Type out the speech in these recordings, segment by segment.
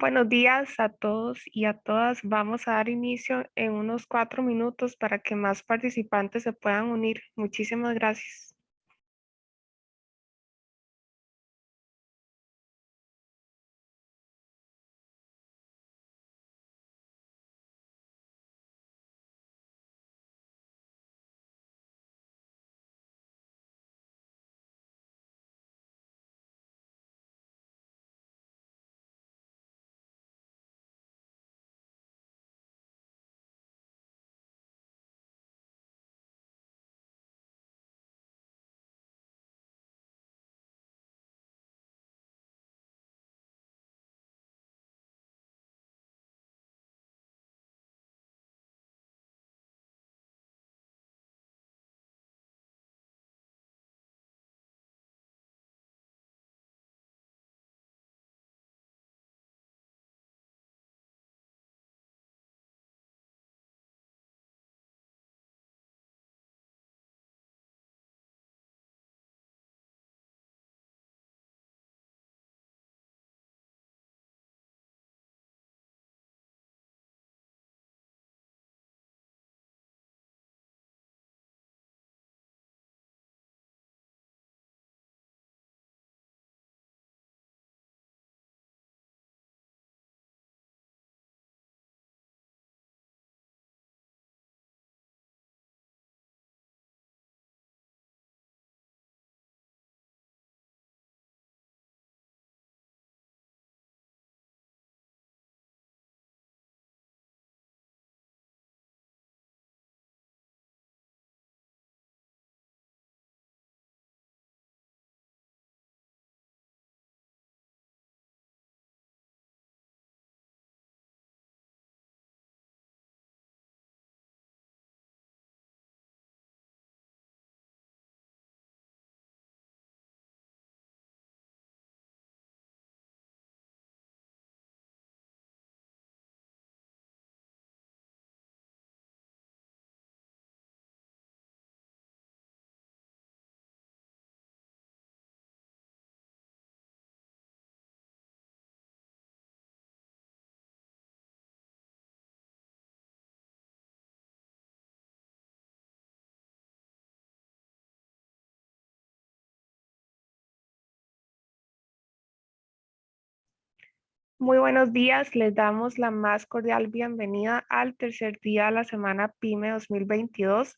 Buenos días a todos y a todas. Vamos a dar inicio en unos 4 minutos para que más participantes se puedan unir. Muchísimas gracias. Muy buenos días. Les damos la más cordial bienvenida al tercer día de la semana PYME 2022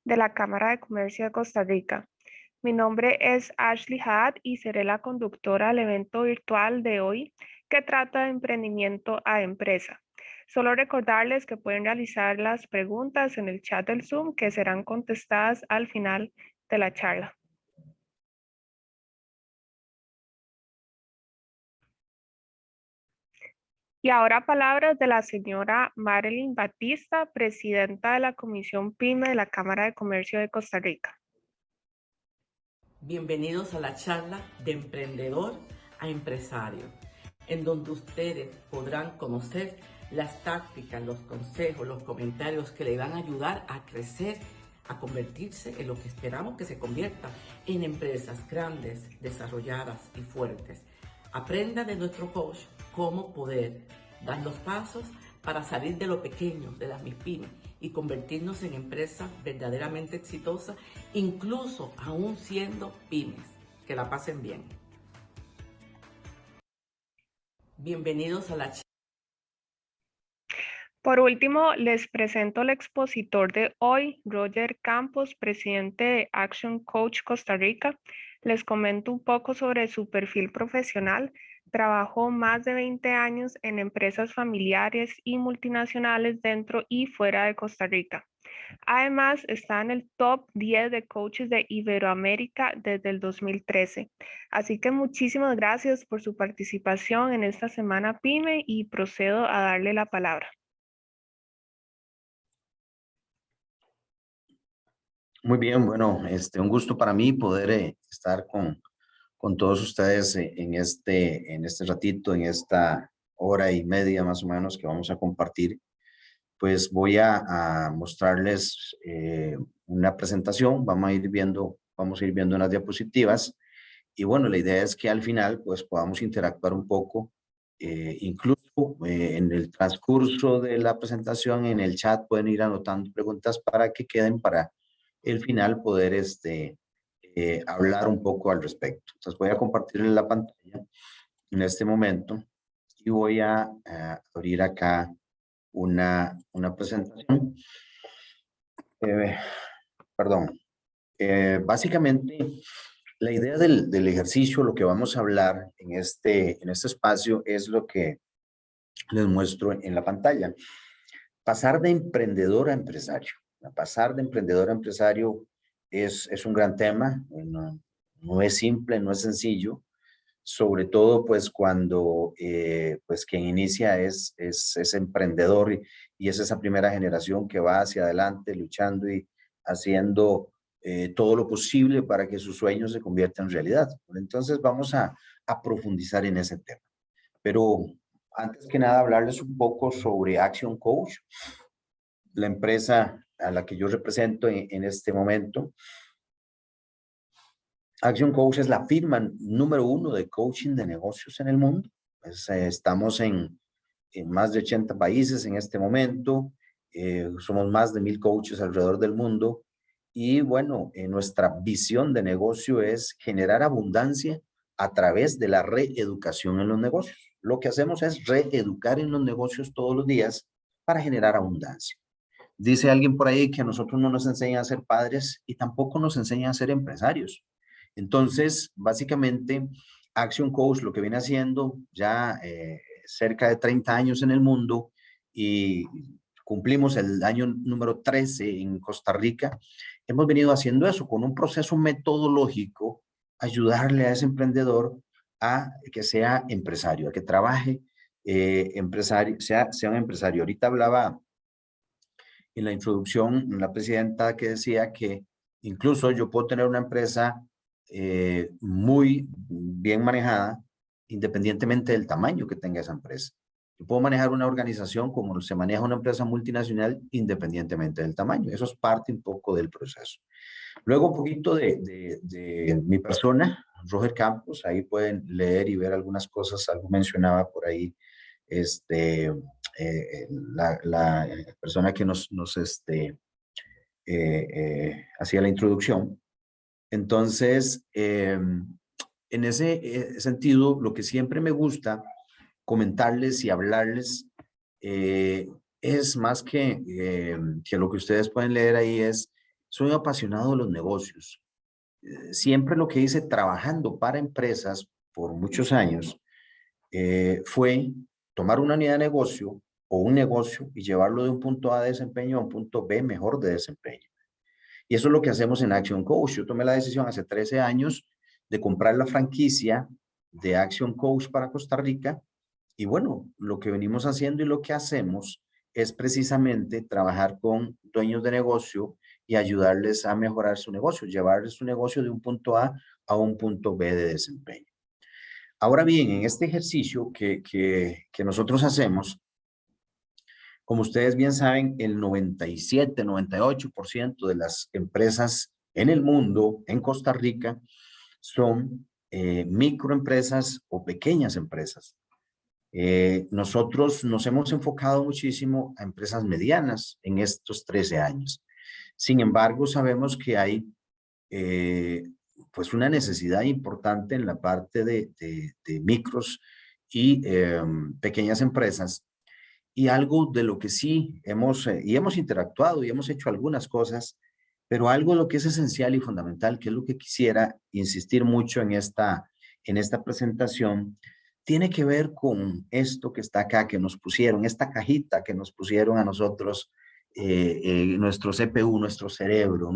de la Cámara de Comercio de Costa Rica. Mi nombre es Ashley Hadd y seré la conductora del evento virtual de hoy que trata de emprendimiento a empresa. Solo recordarles que pueden realizar las preguntas en el chat del Zoom que serán contestadas al final de la charla. Y ahora palabras de la señora Marilyn Batista, presidenta de la Comisión PYME de la Cámara de Comercio de Costa Rica. Bienvenidos a la charla de emprendedor a empresario, en donde ustedes podrán conocer las tácticas, los consejos, los comentarios que le van a ayudar a crecer, a convertirse en lo que esperamos que se convierta en empresas grandes, desarrolladas y fuertes. Aprenda de nuestro coach cómo poder dar los pasos para salir de lo pequeño, de las MIPYME, y convertirnos en empresas verdaderamente exitosas, incluso aún siendo pymes. Que la pasen bien. Bienvenidos a la charla. Por último, les presento al expositor de hoy, Roger Campos, presidente de Action Coach Costa Rica. Les comento un poco sobre su perfil profesional. Trabajó más de 20 años en empresas familiares y multinacionales dentro y fuera de Costa Rica. Además, está en el top 10 de coaches de Iberoamérica desde el 2013. Así que muchísimas gracias por su participación en esta semana PYME y procedo a darle la palabra. Muy bien, bueno, un gusto para mí poder estar con todos ustedes en este ratito, en esta hora y media más o menos que vamos a compartir. Pues voy a mostrarles una presentación, vamos a ir viendo unas diapositivas y bueno, la idea es que al final pues podamos interactuar un poco, incluso en el transcurso de la presentación, en el chat pueden ir anotando preguntas para que queden para el final poder hablar un poco al respecto. Entonces voy a compartir la pantalla en este momento y voy a abrir acá una presentación. Perdón. Básicamente, la idea del ejercicio, lo que vamos a hablar en este espacio es lo que les muestro en la pantalla. Pasar de emprendedor a empresario. Pasar de emprendedor a empresario es un gran tema. No es simple, no es sencillo. Sobre todo, pues, cuando pues quien inicia es emprendedor y es esa primera generación que va hacia adelante luchando y haciendo todo lo posible para que sus sueños se conviertan en realidad. Entonces, vamos a profundizar en ese tema. Pero antes que nada, hablarles un poco sobre Action Coach, la empresa a la que yo represento en este momento. Action Coach es la firma número 1 de coaching de negocios en el mundo. Estamos en más de 80 países en este momento. Somos más de 1000 coaches alrededor del mundo. Y bueno, nuestra visión de negocio es generar abundancia a través de la reeducación en los negocios. Lo que hacemos es reeducar en los negocios todos los días para generar abundancia. Dice alguien por ahí que a nosotros no nos enseñan a ser padres y tampoco nos enseñan a ser empresarios. Entonces, básicamente, Action Coach lo que viene haciendo ya cerca de 30 años en el mundo y cumplimos el año número 13 en Costa Rica, hemos venido haciendo eso con un proceso metodológico, ayudarle a ese emprendedor a que sea empresario, a que trabaje empresario, sea un empresario. Ahorita hablaba en la introducción la presidenta que decía que incluso yo puedo tener una empresa muy bien manejada, independientemente del tamaño que tenga esa empresa. Yo puedo manejar una organización como se maneja una empresa multinacional, independientemente del tamaño. Eso es parte un poco del proceso. Luego un poquito de mi persona, Roger Campos. Ahí pueden leer y ver algunas cosas. Algo mencionaba por ahí la persona que nos hacía la introducción. Entonces, en ese sentido, lo que siempre me gusta comentarles y hablarles es más que lo que ustedes pueden leer ahí soy apasionado de los negocios. Siempre lo que hice trabajando para empresas por muchos años fue tomar una unidad de negocio o un negocio y llevarlo de un punto A de desempeño a un punto B mejor de desempeño. Y eso es lo que hacemos en Action Coach. Yo tomé la decisión hace 13 años de comprar la franquicia de Action Coach para Costa Rica. Y bueno, lo que venimos haciendo y lo que hacemos es precisamente trabajar con dueños de negocio y ayudarles a mejorar su negocio, llevarles su negocio de un punto a un punto B de desempeño. Ahora bien, en este ejercicio que nosotros hacemos, como ustedes bien saben, el 97, 98% de las empresas en el mundo, en Costa Rica, son microempresas o pequeñas empresas. Nosotros nos hemos enfocado muchísimo a empresas medianas en estos 13 años. Sin embargo, sabemos que hay pues una necesidad importante en la parte de micros y pequeñas empresas. Y algo de lo que sí hemos interactuado y hemos hecho algunas cosas, pero algo de lo que es esencial y fundamental, que es lo que quisiera insistir mucho en esta presentación, tiene que ver con esto que está acá, que nos pusieron, esta cajita que nos pusieron a nosotros, nuestro CPU, nuestro cerebro,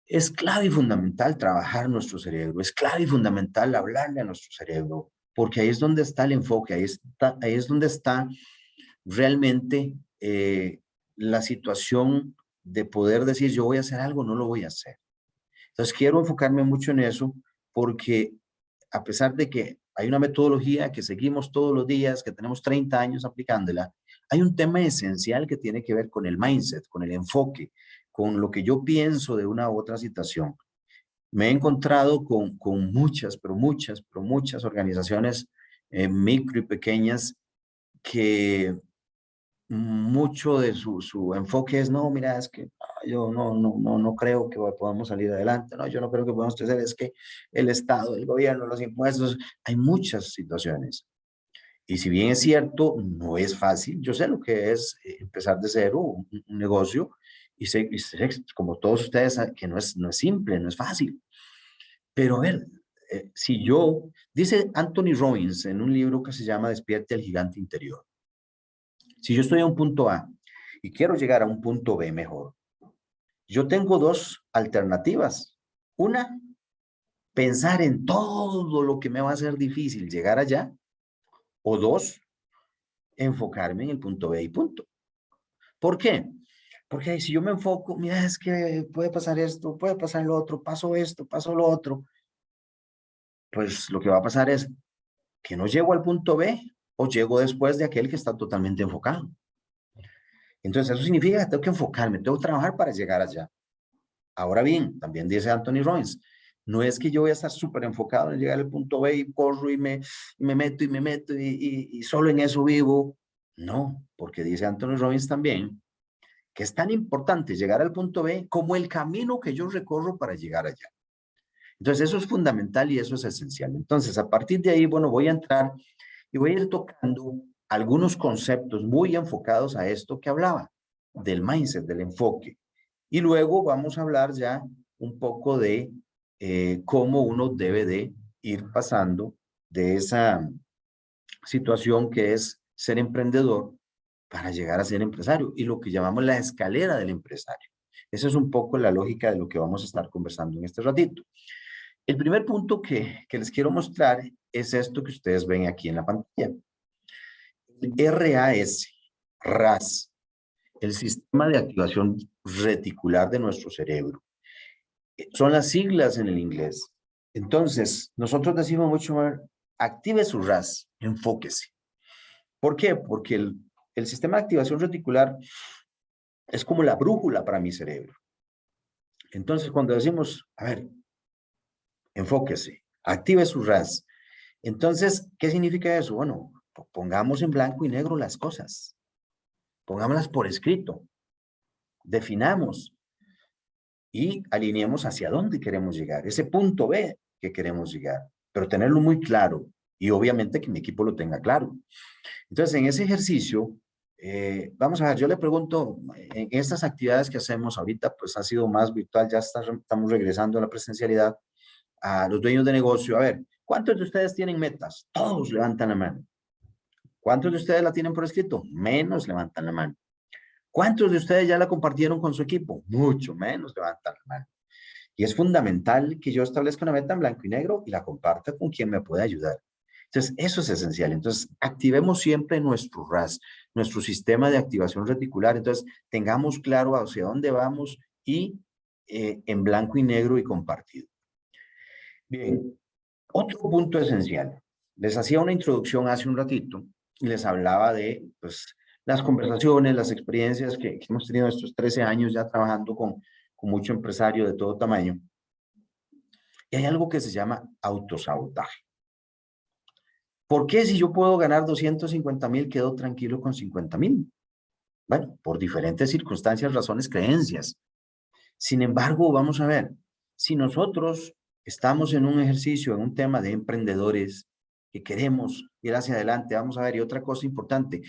es clave y fundamental trabajar nuestro cerebro, es clave y fundamental hablarle a nuestro cerebro, porque ahí es donde está el enfoque, ahí es donde está realmente la situación de poder decir yo voy a hacer algo, no lo voy a hacer. Entonces quiero enfocarme mucho en eso porque a pesar de que hay una metodología que seguimos todos los días, que tenemos 30 años aplicándola, hay un tema esencial que tiene que ver con el mindset, con el enfoque, con lo que yo pienso de una u otra situación. Me he encontrado con muchas organizaciones micro y pequeñas que mucho de su enfoque es, no, mira, es que yo no creo que podamos salir adelante, no, yo no creo que podamos crecer, es que el Estado, el gobierno, los impuestos, hay muchas situaciones. Y si bien es cierto, no es fácil, yo sé lo que es empezar de cero un negocio y sé, como todos ustedes, que no es simple, no es fácil. Pero a ver, si yo, dice Anthony Robbins en un libro que se llama Despierte al gigante interior, si yo estoy a un punto A y quiero llegar a un punto B mejor, yo tengo dos alternativas. Una, pensar en todo lo que me va a hacer difícil llegar allá. O dos, enfocarme en el punto B y punto. ¿Por qué? Porque si yo me enfoco, mira, es que puede pasar esto, puede pasar lo otro, pasó esto, pasó lo otro, pues lo que va a pasar es que no llego al punto B o llego después de aquel que está totalmente enfocado. Entonces eso significa que tengo que enfocarme, tengo que trabajar para llegar allá. Ahora bien, también dice Anthony Robbins, no es que yo voy a estar súper enfocado en llegar al punto B y corro y me meto y solo en eso vivo. No, porque dice Anthony Robbins también que es tan importante llegar al punto B como el camino que yo recorro para llegar allá. Entonces eso es fundamental y eso es esencial. Entonces a partir de ahí, bueno, voy a entrar y voy a ir tocando algunos conceptos muy enfocados a esto que hablaba, del mindset, del enfoque. Y luego vamos a hablar ya un poco de cómo uno debe de ir pasando de esa situación que es ser emprendedor para llegar a ser empresario y lo que llamamos la escalera del empresario. Esa es un poco la lógica de lo que vamos a estar conversando en este ratito. El primer punto que les quiero mostrar es esto que ustedes ven aquí en la pantalla. RAS, RAS, el sistema de activación reticular de nuestro cerebro. Son las siglas en el inglés. Entonces, nosotros decimos mucho más, active su RAS, enfóquese. ¿Por qué? Porque el sistema de activación reticular es como la brújula para mi cerebro. Entonces, cuando decimos, a ver, enfóquese, active su RAS. Entonces, ¿qué significa eso? Bueno, pongamos en blanco y negro las cosas. Pongámoslas por escrito. Definamos y alineemos hacia dónde queremos llegar, ese punto B que queremos llegar, pero tenerlo muy claro y obviamente que mi equipo lo tenga claro. Entonces, en ese ejercicio, vamos a ver, yo le pregunto, en estas actividades que hacemos ahorita, pues ha sido más virtual, ya estamos regresando a la presencialidad, a los dueños de negocio, a ver, ¿cuántos de ustedes tienen metas? Todos levantan la mano. ¿Cuántos de ustedes la tienen por escrito? Menos levantan la mano. ¿Cuántos de ustedes ya la compartieron con su equipo? Mucho menos levantan la mano. Y es fundamental que yo establezca una meta en blanco y negro y la comparta con quien me pueda ayudar. Entonces, eso es esencial. Entonces, activemos siempre nuestro RAS, nuestro sistema de activación reticular. Entonces, tengamos claro hacia dónde vamos y en blanco y negro y compartido. Bien, otro punto esencial. Les hacía una introducción hace un ratito y les hablaba de pues, las conversaciones, las experiencias que hemos tenido estos 13 años ya trabajando con mucho empresario de todo tamaño. Y hay algo que se llama autosabotaje. ¿Por qué si yo puedo ganar 250,000 quedo tranquilo con 50,000? Bueno, por diferentes circunstancias, razones, creencias. Sin embargo, vamos a ver, si nosotros estamos en un ejercicio, en un tema de emprendedores que queremos ir hacia adelante, vamos a ver, y otra cosa importante,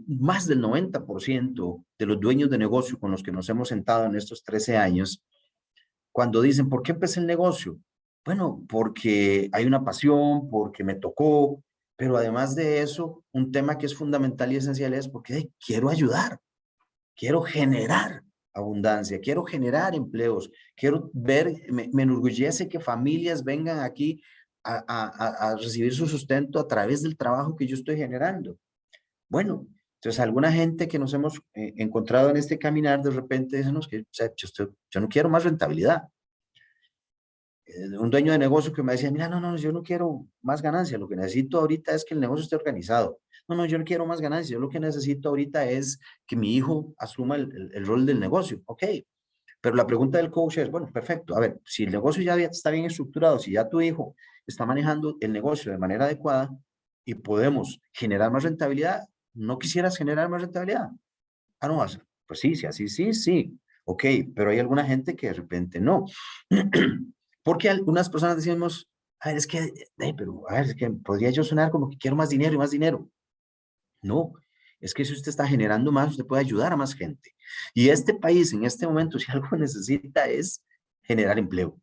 más del 90% de los dueños de negocio con los que nos hemos sentado en estos 13 años, cuando dicen, ¿por qué empecé el negocio? Bueno, porque hay una pasión, porque me tocó, pero además de eso, un tema que es fundamental y esencial es porque quiero ayudar, quiero generar abundancia, quiero generar empleos, quiero ver, me enorgullece que familias vengan aquí a recibir su sustento a través del trabajo que yo estoy generando. Bueno, entonces alguna gente que nos hemos encontrado en este caminar, de repente dicen, no, que, o sea, yo no quiero más rentabilidad. Un dueño de negocio que me decía, mira, no, yo no quiero más ganancia, lo que necesito ahorita es que el negocio esté organizado. No, yo no quiero más ganancia, yo lo que necesito ahorita es que mi hijo asuma el rol del negocio. Ok, pero la pregunta del coach es, bueno, perfecto, a ver, si el negocio ya está bien estructurado, si ya tu hijo está manejando el negocio de manera adecuada y podemos generar más rentabilidad, ¿No quisieras generar más rentabilidad? Ah, no, pues sí, sí, así, sí, sí. Ok, pero hay alguna gente que de repente no. Porque algunas personas decimos, a ver, es que, pero, a ver, es que podría yo sonar como que quiero más dinero y más dinero. No, es que si usted está generando más, usted puede ayudar a más gente. Y este país en este momento, si algo necesita es generar empleo.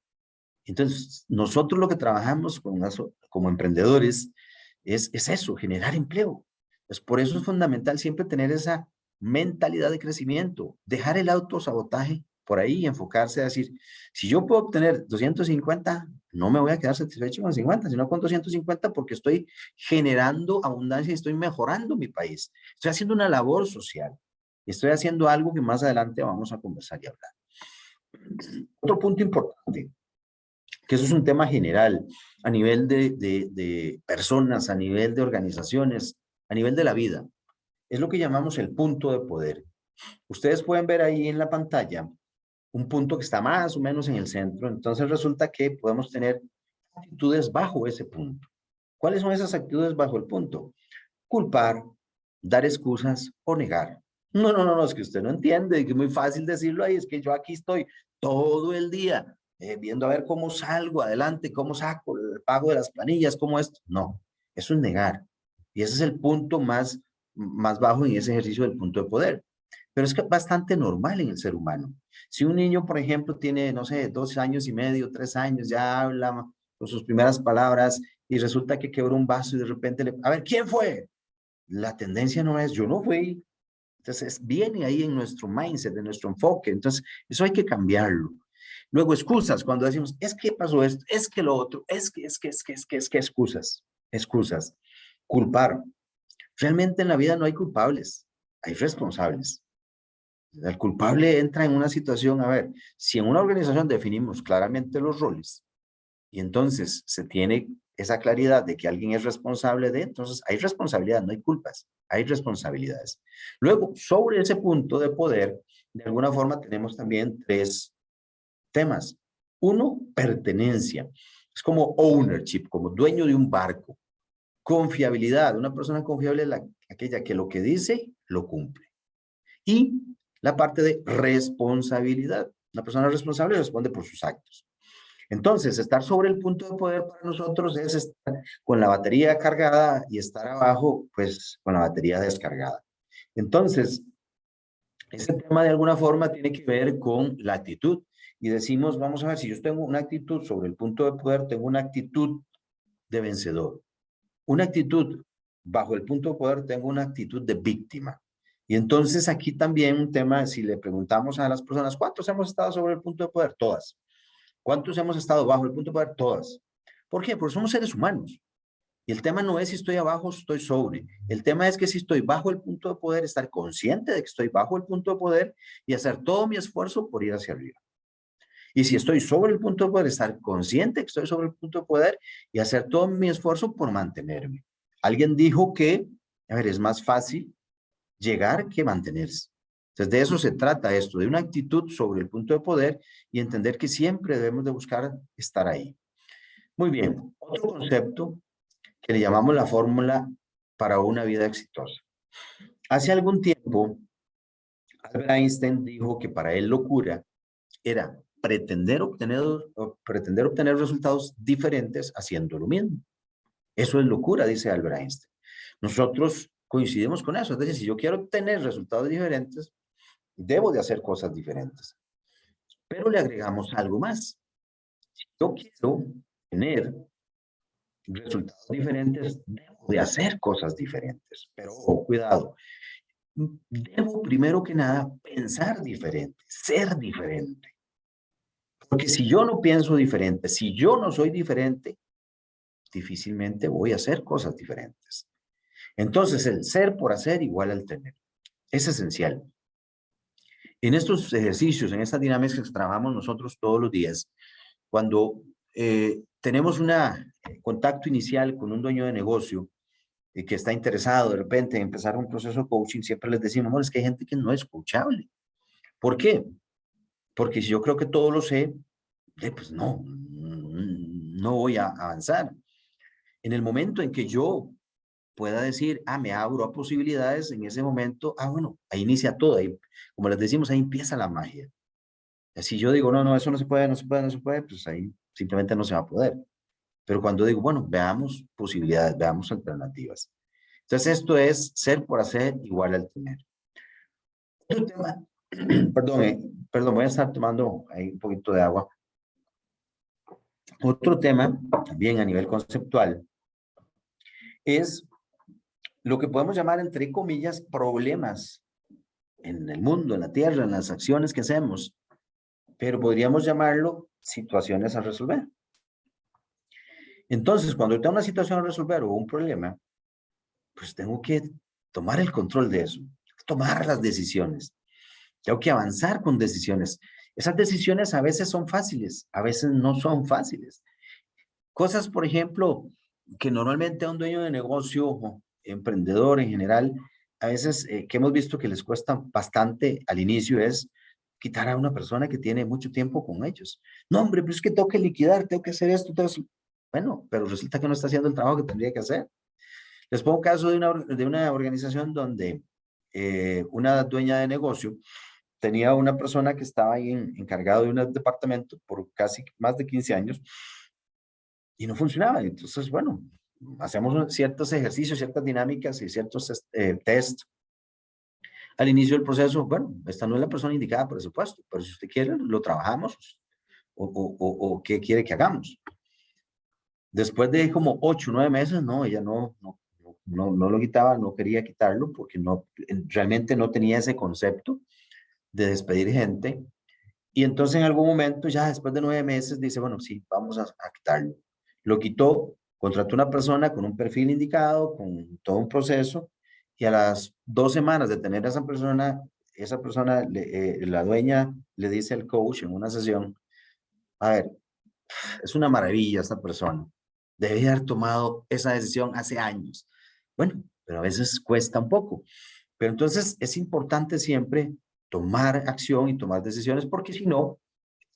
Entonces, nosotros lo que trabajamos como emprendedores es eso, generar empleo. Pues por eso es fundamental siempre tener esa mentalidad de crecimiento, dejar el autosabotaje por ahí y enfocarse a decir, si yo puedo obtener 250, no me voy a quedar satisfecho con 50, sino con 250 porque estoy generando abundancia y estoy mejorando mi país. Estoy haciendo una labor social. Estoy haciendo algo que más adelante vamos a conversar y hablar. Otro punto importante, que eso es un tema general a nivel de personas, a nivel de organizaciones, a nivel de la vida. Es lo que llamamos el punto de poder. Ustedes pueden ver ahí en la pantalla un punto que está más o menos en el centro. Entonces resulta que podemos tener actitudes bajo ese punto. ¿Cuáles son esas actitudes bajo el punto? Culpar, dar excusas o negar. No, no, no, no, es que usted no entiende, que es muy fácil decirlo ahí, es que yo aquí estoy todo el día viendo a ver cómo salgo adelante, cómo saco el pago de las planillas, cómo esto. No, eso es negar. Y ese es el punto más bajo en ese ejercicio del punto de poder. Pero es que bastante normal en el ser humano. Si un niño, por ejemplo, tiene, no sé, 2 años y medio, 3 años, ya habla con sus primeras palabras y resulta que quebró un vaso y de repente le, a ver, ¿quién fue? La tendencia no es, yo no fui. Entonces, viene ahí en nuestro mindset, en nuestro enfoque. Entonces, eso hay que cambiarlo. Luego, excusas, cuando decimos, es que pasó esto, es que lo otro, es que, excusas, excusas. Culpar. Realmente en la vida no hay culpables, hay responsables. El culpable entra en una situación, a ver, si en una organización definimos claramente los roles, y entonces se tiene esa claridad de que alguien es responsable de, entonces hay responsabilidad, no hay culpas, hay responsabilidades. Luego, sobre ese punto de poder, de alguna forma tenemos también tres temas. Uno, pertenencia. Es como ownership, como dueño de un barco. Confiabilidad. Una persona confiable es aquella que lo que dice, lo cumple. Y la parte de responsabilidad. Una persona responsable responde por sus actos. Entonces, estar sobre el punto de poder para nosotros es estar con la batería cargada y estar abajo, pues, con la batería descargada. Entonces, ese tema de alguna forma tiene que ver con la actitud. Y decimos, vamos a ver, si yo tengo una actitud sobre el punto de poder, tengo una actitud de vencedor. Una actitud bajo el punto de poder, tengo una actitud de víctima. Y entonces aquí también un tema, si le preguntamos a las personas, ¿cuántos hemos estado sobre el punto de poder? Todas. ¿Cuántos hemos estado bajo el punto de poder? Todas. ¿Por qué? Porque somos seres humanos. Y el tema no es si estoy abajo o estoy sobre. El tema es que si estoy bajo el punto de poder, estar consciente de que estoy bajo el punto de poder y hacer todo mi esfuerzo por ir hacia arriba. Y si estoy sobre el punto de poder, estar consciente de que estoy sobre el punto de poder y hacer todo mi esfuerzo por mantenerme. Alguien dijo que, a ver, es más fácil llegar que mantenerse. Entonces, de eso se trata esto, de una actitud sobre el punto de poder y entender que siempre debemos de buscar estar ahí. Muy bien, otro concepto que le llamamos la fórmula para una vida exitosa. Hace algún tiempo, Albert Einstein dijo que para él locura era pretender obtener resultados diferentes haciendo lo mismo. Eso es locura, dice Albert Einstein. Nosotros coincidimos con eso. Es decir, si yo quiero obtener resultados diferentes, debo de hacer cosas diferentes. Pero le agregamos algo más. Si yo quiero tener resultados diferentes, debo de hacer cosas diferentes. Pero cuidado, debo primero que nada pensar diferente, ser diferente. Porque si yo no pienso diferente, si yo no soy diferente, difícilmente voy a hacer cosas diferentes. Entonces, el ser por hacer igual al tener. Es esencial. En estos ejercicios, en estas dinámicas que trabajamos nosotros todos los días, cuando tenemos un contacto inicial con un dueño de negocio que está interesado de repente en empezar un proceso de coaching, siempre les decimos, no, es que hay gente que no es coachable. ¿Por qué? Porque si yo creo que todo lo sé, pues no voy a avanzar. En el momento en que yo pueda decir, me abro a posibilidades en ese momento, bueno, ahí inicia todo, ahí, como les decimos, ahí empieza la magia. Si yo digo, no, eso no se puede, no se puede, no se puede, pues ahí simplemente no se va a poder. Pero cuando digo, bueno, veamos posibilidades, veamos alternativas. Entonces esto es ser por hacer igual al tener. Otro tema, perdón, voy a estar tomando ahí un poquito de agua. Otro tema, también a nivel conceptual, es lo que podemos llamar, entre comillas, problemas en el mundo, en la tierra, en las acciones que hacemos, pero podríamos llamarlo situaciones a resolver. Entonces, cuando tengo una situación a resolver o un problema, pues tengo que tomar el control de eso, tomar las decisiones. Tengo que avanzar con decisiones. Esas decisiones a veces son fáciles, a veces no son fáciles. Cosas, por ejemplo, que normalmente a un dueño de negocio o emprendedor en general, a veces que hemos visto que les cuesta bastante al inicio es quitar a una persona que tiene mucho tiempo con ellos. No, hombre, pero es que tengo que liquidar, tengo que hacer esto, todo eso. Bueno, pero resulta que no está haciendo el trabajo que tendría que hacer. Les pongo un caso de una organización donde una dueña de negocio tenía una persona que estaba ahí encargado de un departamento por casi más de 15 años y no funcionaba. Entonces, bueno, hacemos ciertos ejercicios, ciertas dinámicas y ciertos test al inicio del proceso. Bueno, esta no es la persona indicada por ese puesto, pero si usted quiere, lo trabajamos o ¿qué quiere que hagamos? Después de como 8 o 9 meses, no, ella no lo quitaba, no quería quitarlo porque realmente no tenía ese concepto de despedir gente. Y entonces en algún momento, ya después de 9 meses, dice, bueno, sí, vamos a quitarlo. Lo quitó, contrató una persona con un perfil indicado, con todo un proceso, y a las 2 semanas de tener a esa persona, la dueña le dice al coach en una sesión, a ver, es una maravilla esta persona, debía haber tomado esa decisión hace años. Bueno, pero a veces cuesta un poco. Pero entonces es importante siempre tomar acción y tomar decisiones porque si no,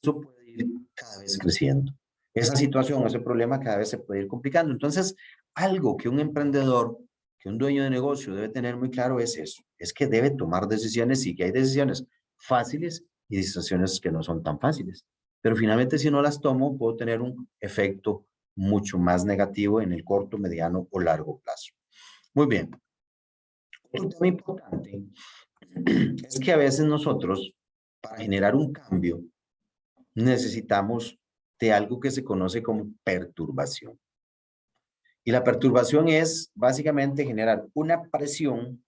eso puede ir cada vez creciendo. Esa situación, ese problema cada vez se puede ir complicando. Entonces, algo que un emprendedor, que un dueño de negocio debe tener muy claro es eso, es que debe tomar decisiones y que hay decisiones fáciles y decisiones que no son tan fáciles. Pero finalmente, si no las tomo, puedo tener un efecto mucho más negativo en el corto, mediano o largo plazo. Muy bien. Otro tema importante es que a veces nosotros, para generar un cambio, necesitamos de algo que se conoce como perturbación. Y la perturbación es básicamente generar una presión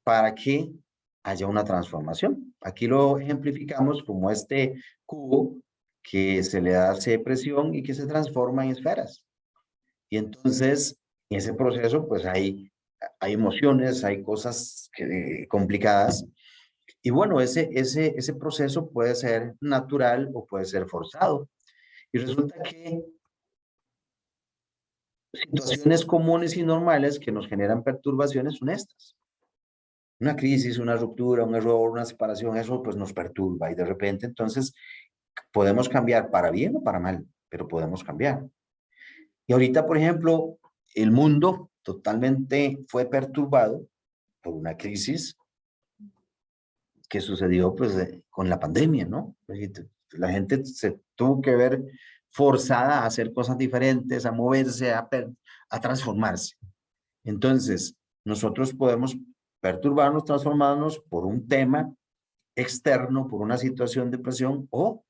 para que haya una transformación. Aquí lo ejemplificamos como este cubo que se le hace presión y que se transforma en esferas. Y entonces, en ese proceso, pues hay emociones, hay cosas complicadas. Y bueno, ese proceso puede ser natural o puede ser forzado. Y resulta que situaciones comunes y normales que nos generan perturbaciones son estas. Una crisis, una ruptura, un error, una separación, eso pues nos perturba y de repente entonces podemos cambiar para bien o para mal, pero podemos cambiar. Y ahorita, por ejemplo, el mundo totalmente fue perturbado por una crisis que sucedió pues con la pandemia, ¿no? La gente se tuvo que ver forzada a hacer cosas diferentes, a moverse, a transformarse. Entonces, nosotros podemos perturbarnos, transformarnos por un tema externo, por una situación de presión o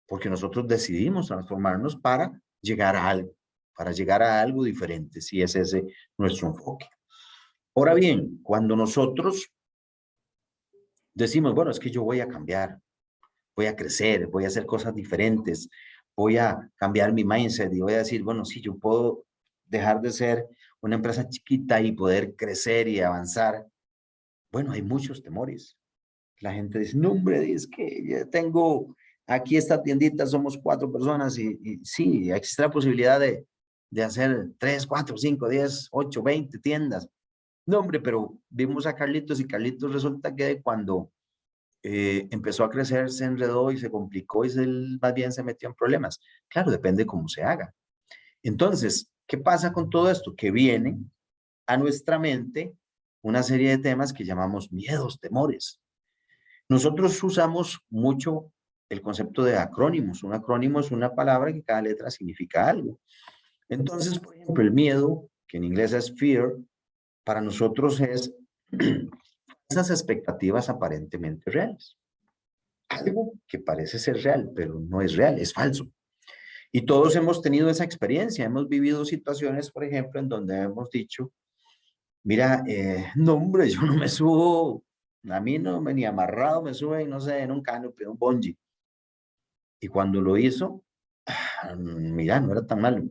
porque nosotros decidimos transformarnos para llegar a algo diferente, si es ese nuestro enfoque. Ahora bien, cuando nosotros decimos, bueno, es que yo voy a cambiar, voy a crecer, voy a hacer cosas diferentes, voy a cambiar mi mindset y voy a decir, bueno, sí, yo puedo dejar de ser una empresa chiquita y poder crecer y avanzar. Bueno, hay muchos temores. La gente dice, no, hombre, es que ya tengo aquí esta tiendita, somos 4 personas y sí, existe la posibilidad de hacer 3, 4, 5, 10, 8, 20 tiendas. No, hombre, pero vimos a Carlitos y Carlitos resulta que cuando empezó a crecer, se enredó y se complicó y más bien se metió en problemas. Claro, depende cómo se haga. Entonces, ¿Qué pasa con todo esto? Que viene a nuestra mente una serie de temas que llamamos miedos, temores. Nosotros usamos mucho el concepto de acrónimos. Un acrónimo es una palabra que cada letra significa algo. Entonces, por ejemplo, el miedo, que en inglés es fear, para nosotros es esas expectativas aparentemente reales. Algo que parece ser real, pero no es real, es falso. Y todos hemos tenido esa experiencia, hemos vivido situaciones, por ejemplo, en donde hemos dicho, mira, no hombre, yo no me subo, a mí no me ni amarrado me suben, no sé, en un canopy, en un bungee. Y cuando lo hizo, mira, no era tan malo.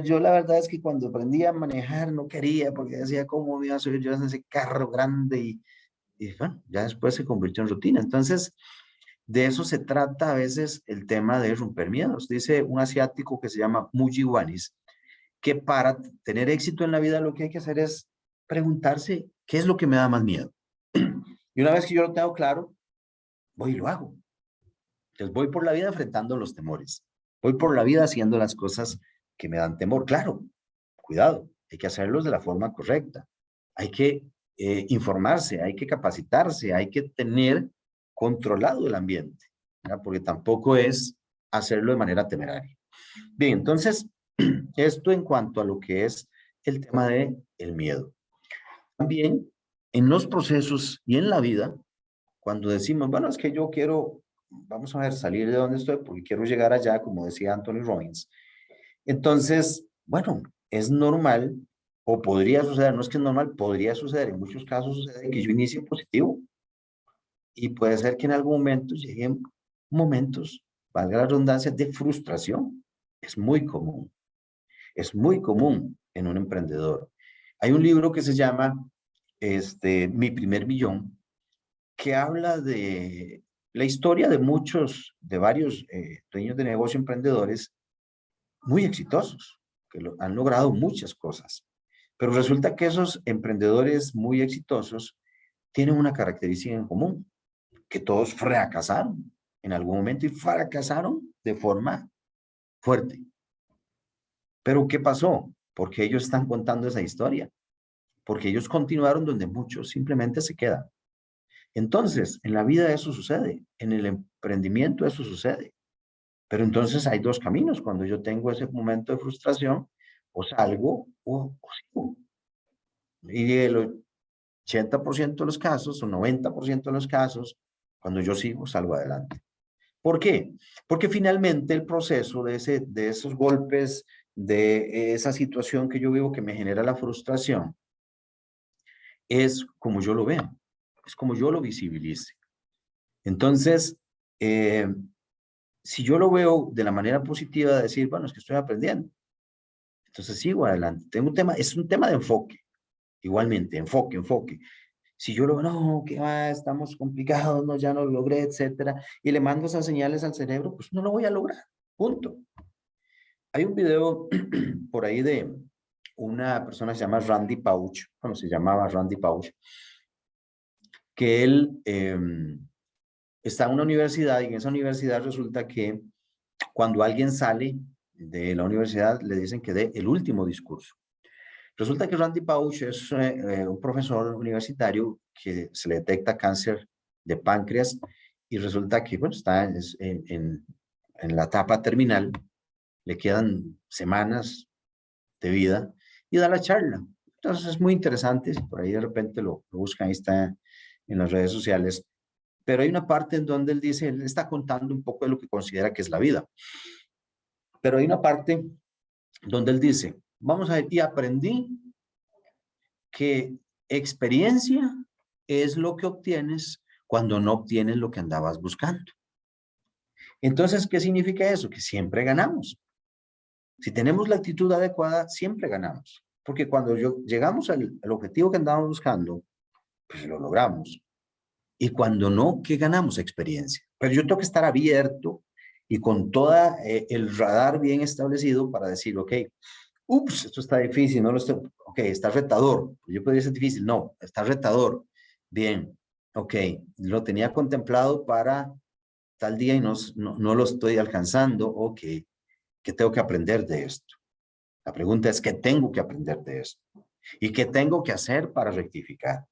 Yo la verdad es que cuando aprendí a manejar no quería, porque decía cómo me iba a subir yo en ese carro grande y bueno, ya después se convirtió en rutina. Entonces, de eso se trata a veces el tema de romper miedos. Dice un asiático que se llama Muji Wanis, que para tener éxito en la vida lo que hay que hacer es preguntarse qué es lo que me da más miedo. Y una vez que yo lo tengo claro, voy y lo hago. Entonces voy por la vida enfrentando los temores. Voy por la vida haciendo las cosas que me dan temor. Claro, cuidado, hay que hacerlos de la forma correcta. Hay que informarse, hay que capacitarse, hay que tener controlado el ambiente, ¿verdad? Porque tampoco es hacerlo de manera temeraria. Bien, entonces, esto en cuanto a lo que es el tema de el miedo. También en los procesos y en la vida, cuando decimos, bueno, es que yo quiero, vamos a ver, salir de donde estoy porque quiero llegar allá, como decía Anthony Robbins. Entonces, bueno, es normal o podría suceder, no es que es normal, podría suceder, en muchos casos sucede que yo inicie positivo y puede ser que en algún momento lleguen momentos, valga la redundancia, de frustración. Es muy común en un emprendedor. Hay un libro que se llama Mi primer millón, que habla de la historia de de varios dueños de negocio emprendedores muy exitosos, que han logrado muchas cosas. Pero resulta que esos emprendedores muy exitosos tienen una característica en común, que todos fracasaron en algún momento y fracasaron de forma fuerte. Pero ¿qué pasó? Porque ellos están contando esa historia, porque ellos continuaron donde muchos simplemente se quedan. Entonces, en la vida eso sucede, en el emprendimiento eso sucede. Pero entonces hay dos caminos. Cuando yo tengo ese momento de frustración, o salgo o sigo. Y el 80% de los casos, o 90% de los casos, cuando yo sigo, salgo adelante. ¿Por qué? Porque finalmente el proceso de esos golpes, de esa situación que yo vivo que me genera la frustración, es como yo lo veo, es como yo lo visibilice. Entonces, si yo lo veo de la manera positiva de decir, bueno, es que estoy aprendiendo, entonces sigo adelante. Tengo un tema, es un tema de enfoque, igualmente, enfoque. Si yo lo veo, no, que va, estamos complicados, no, ya no lo logré, etcétera, y le mando esas señales al cerebro, pues no lo voy a lograr, punto. Hay un video por ahí de una persona que se llama Randy Pauch, bueno, se llamaba Randy Pauch, que él está en una universidad y en esa universidad resulta que cuando alguien sale de la universidad le dicen que dé el último discurso. Resulta que Randy Pauch es un profesor universitario que se le detecta cáncer de páncreas y resulta que bueno, está en la etapa terminal, le quedan semanas de vida y da la charla. Entonces es muy interesante, si por ahí de repente lo buscan, ahí está en las redes sociales, pero hay una parte en donde él dice, él está contando un poco de lo que considera que es la vida, pero hay una parte donde él dice, vamos a ver, y aprendí que experiencia es lo que obtienes cuando no obtienes lo que andabas buscando. Entonces, ¿qué significa eso? Que siempre ganamos. Si tenemos la actitud adecuada, siempre ganamos. Porque cuando llegamos al objetivo que andábamos buscando, pues lo logramos. Y cuando no, ¿qué ganamos? Experiencia. Pero yo tengo que estar abierto y con todo el radar bien establecido para decir, ok, ups, esto está difícil, no lo estoy, ok, está retador. Yo podría ser difícil, no, está retador. Bien, ok, lo tenía contemplado para tal día y no lo estoy alcanzando, ok, ¿qué tengo que aprender de esto? La pregunta es, ¿qué tengo que aprender de esto? ¿Y qué tengo que hacer para rectificar?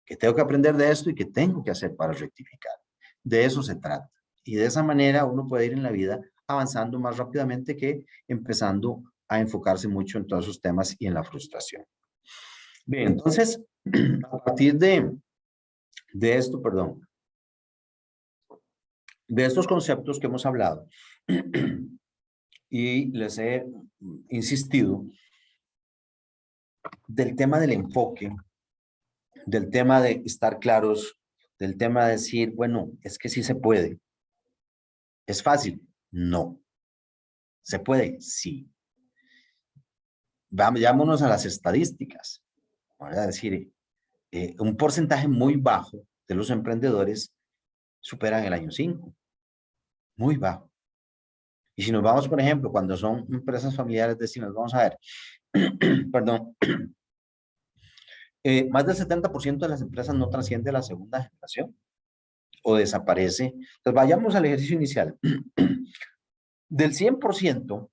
¿Qué tengo que aprender de esto y qué tengo que hacer para rectificar? De eso se trata. Y de esa manera uno puede ir en la vida avanzando más rápidamente que empezando a enfocarse mucho en todos esos temas y en la frustración. Bien, entonces, a partir de esto, perdón, de estos conceptos que hemos hablado, y les he insistido del tema del enfoque, del tema de estar claros, del tema de decir, bueno, es que sí se puede. ¿Es fácil? No. ¿Se puede? Sí. Vámonos a las estadísticas. Voy a decir, un porcentaje muy bajo de los emprendedores superan el año 5. Muy bajo. Y si nos vamos, por ejemplo, cuando son empresas familiares, decimos, vamos a ver, perdón, más del 70% de las empresas no trasciende a la segunda generación o desaparece. Entonces, vayamos al ejercicio inicial. Del 100%,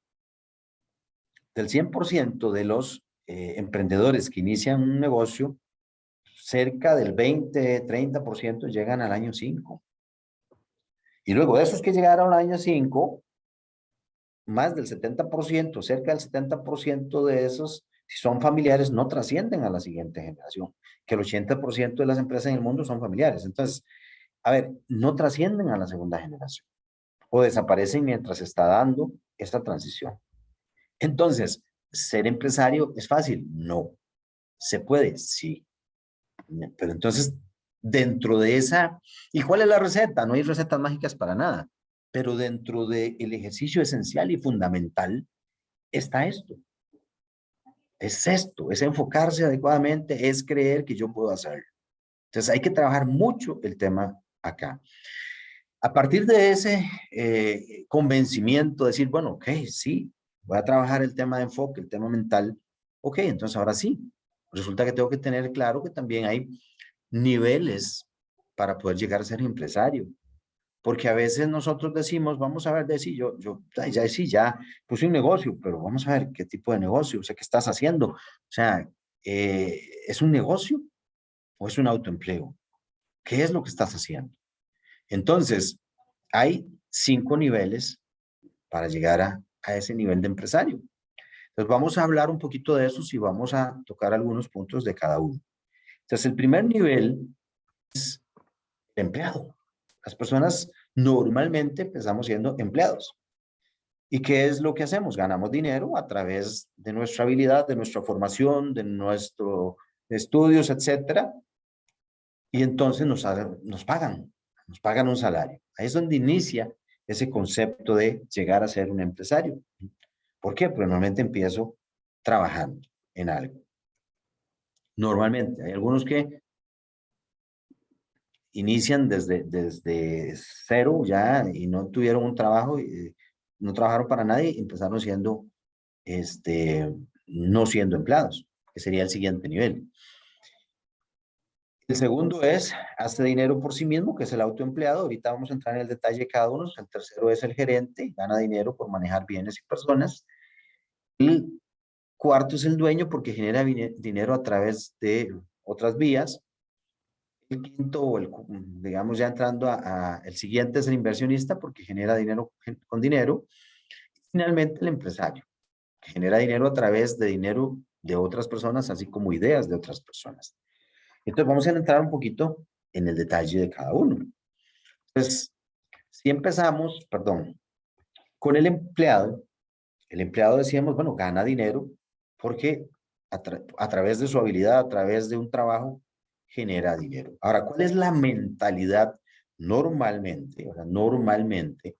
del 100% de los emprendedores que inician un negocio, cerca del 20-30% llegan al año 5. Y luego de esos que llegaron al año 5, más del 70%, cerca del 70% de esos, si son familiares, no trascienden a la siguiente generación, que el 80% de las empresas en el mundo son familiares. Entonces, a ver, no trascienden a la segunda generación o desaparecen mientras se está dando esta transición. Entonces, ¿ser empresario es fácil? No. ¿Se puede? Sí. Pero entonces, dentro de esa, ¿y cuál es la receta? No hay recetas mágicas para nada, pero dentro del ejercicio esencial y fundamental está esto. Es esto, es enfocarse adecuadamente, es creer que yo puedo hacerlo. Entonces hay que trabajar mucho el tema acá. A partir de ese convencimiento, decir, bueno, ok, sí, voy a trabajar el tema de enfoque, el tema mental, ok, entonces ahora sí. Resulta que tengo que tener claro que también hay niveles para poder llegar a ser empresario. Porque a veces nosotros decimos, vamos a ver, decir, ya sí, ya puse un negocio, pero vamos a ver qué tipo de negocio, o sea, qué estás haciendo. O sea, ¿es un negocio o es un autoempleo? ¿Qué es lo que estás haciendo? Entonces, hay 5 niveles para llegar a ese nivel de empresario. Entonces, vamos a hablar un poquito de esos y vamos a tocar algunos puntos de cada uno. Entonces, el primer nivel es el empleado. Las personas normalmente empezamos siendo empleados. ¿Y qué es lo que hacemos? Ganamos dinero a través de nuestra habilidad, de nuestra formación, de nuestros estudios, etcétera. Y entonces nos pagan un salario. Ahí es donde inicia ese concepto de llegar a ser un empresario. ¿Por qué? Porque normalmente empiezo trabajando en algo. Normalmente. Hay algunos que inician desde cero ya y no tuvieron un trabajo, y no trabajaron para nadie y empezaron siendo, no siendo empleados, que sería el siguiente nivel. El segundo es, hace dinero por sí mismo, que es el autoempleado. Ahorita vamos a entrar en el detalle de cada uno. El tercero es el gerente, gana dinero por manejar bienes y personas. El cuarto es el dueño porque genera dinero a través de otras vías. El quinto, digamos ya entrando el siguiente es el inversionista porque genera dinero con dinero. Y finalmente el empresario, que genera dinero a través de dinero de otras personas, así como ideas de otras personas. Entonces vamos a entrar un poquito en el detalle de cada uno. Entonces, si empezamos, perdón, con el empleado decíamos, bueno, gana dinero porque a través de su habilidad, a través de un trabajo, genera dinero. Ahora, ¿cuál es la mentalidad normalmente, o sea, normalmente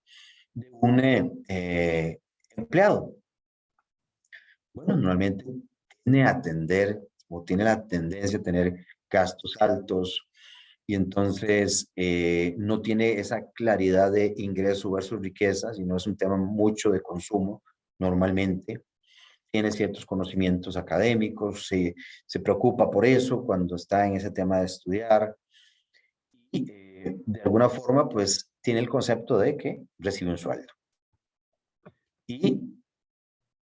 de un empleado? Bueno, normalmente tiene a atender o tiene la tendencia a tener gastos altos y entonces no tiene esa claridad de ingreso versus riqueza, sino es un tema mucho de consumo normalmente. Tiene ciertos conocimientos académicos, se preocupa por eso cuando está en ese tema de estudiar y de alguna forma pues tiene el concepto de que recibe un sueldo. Y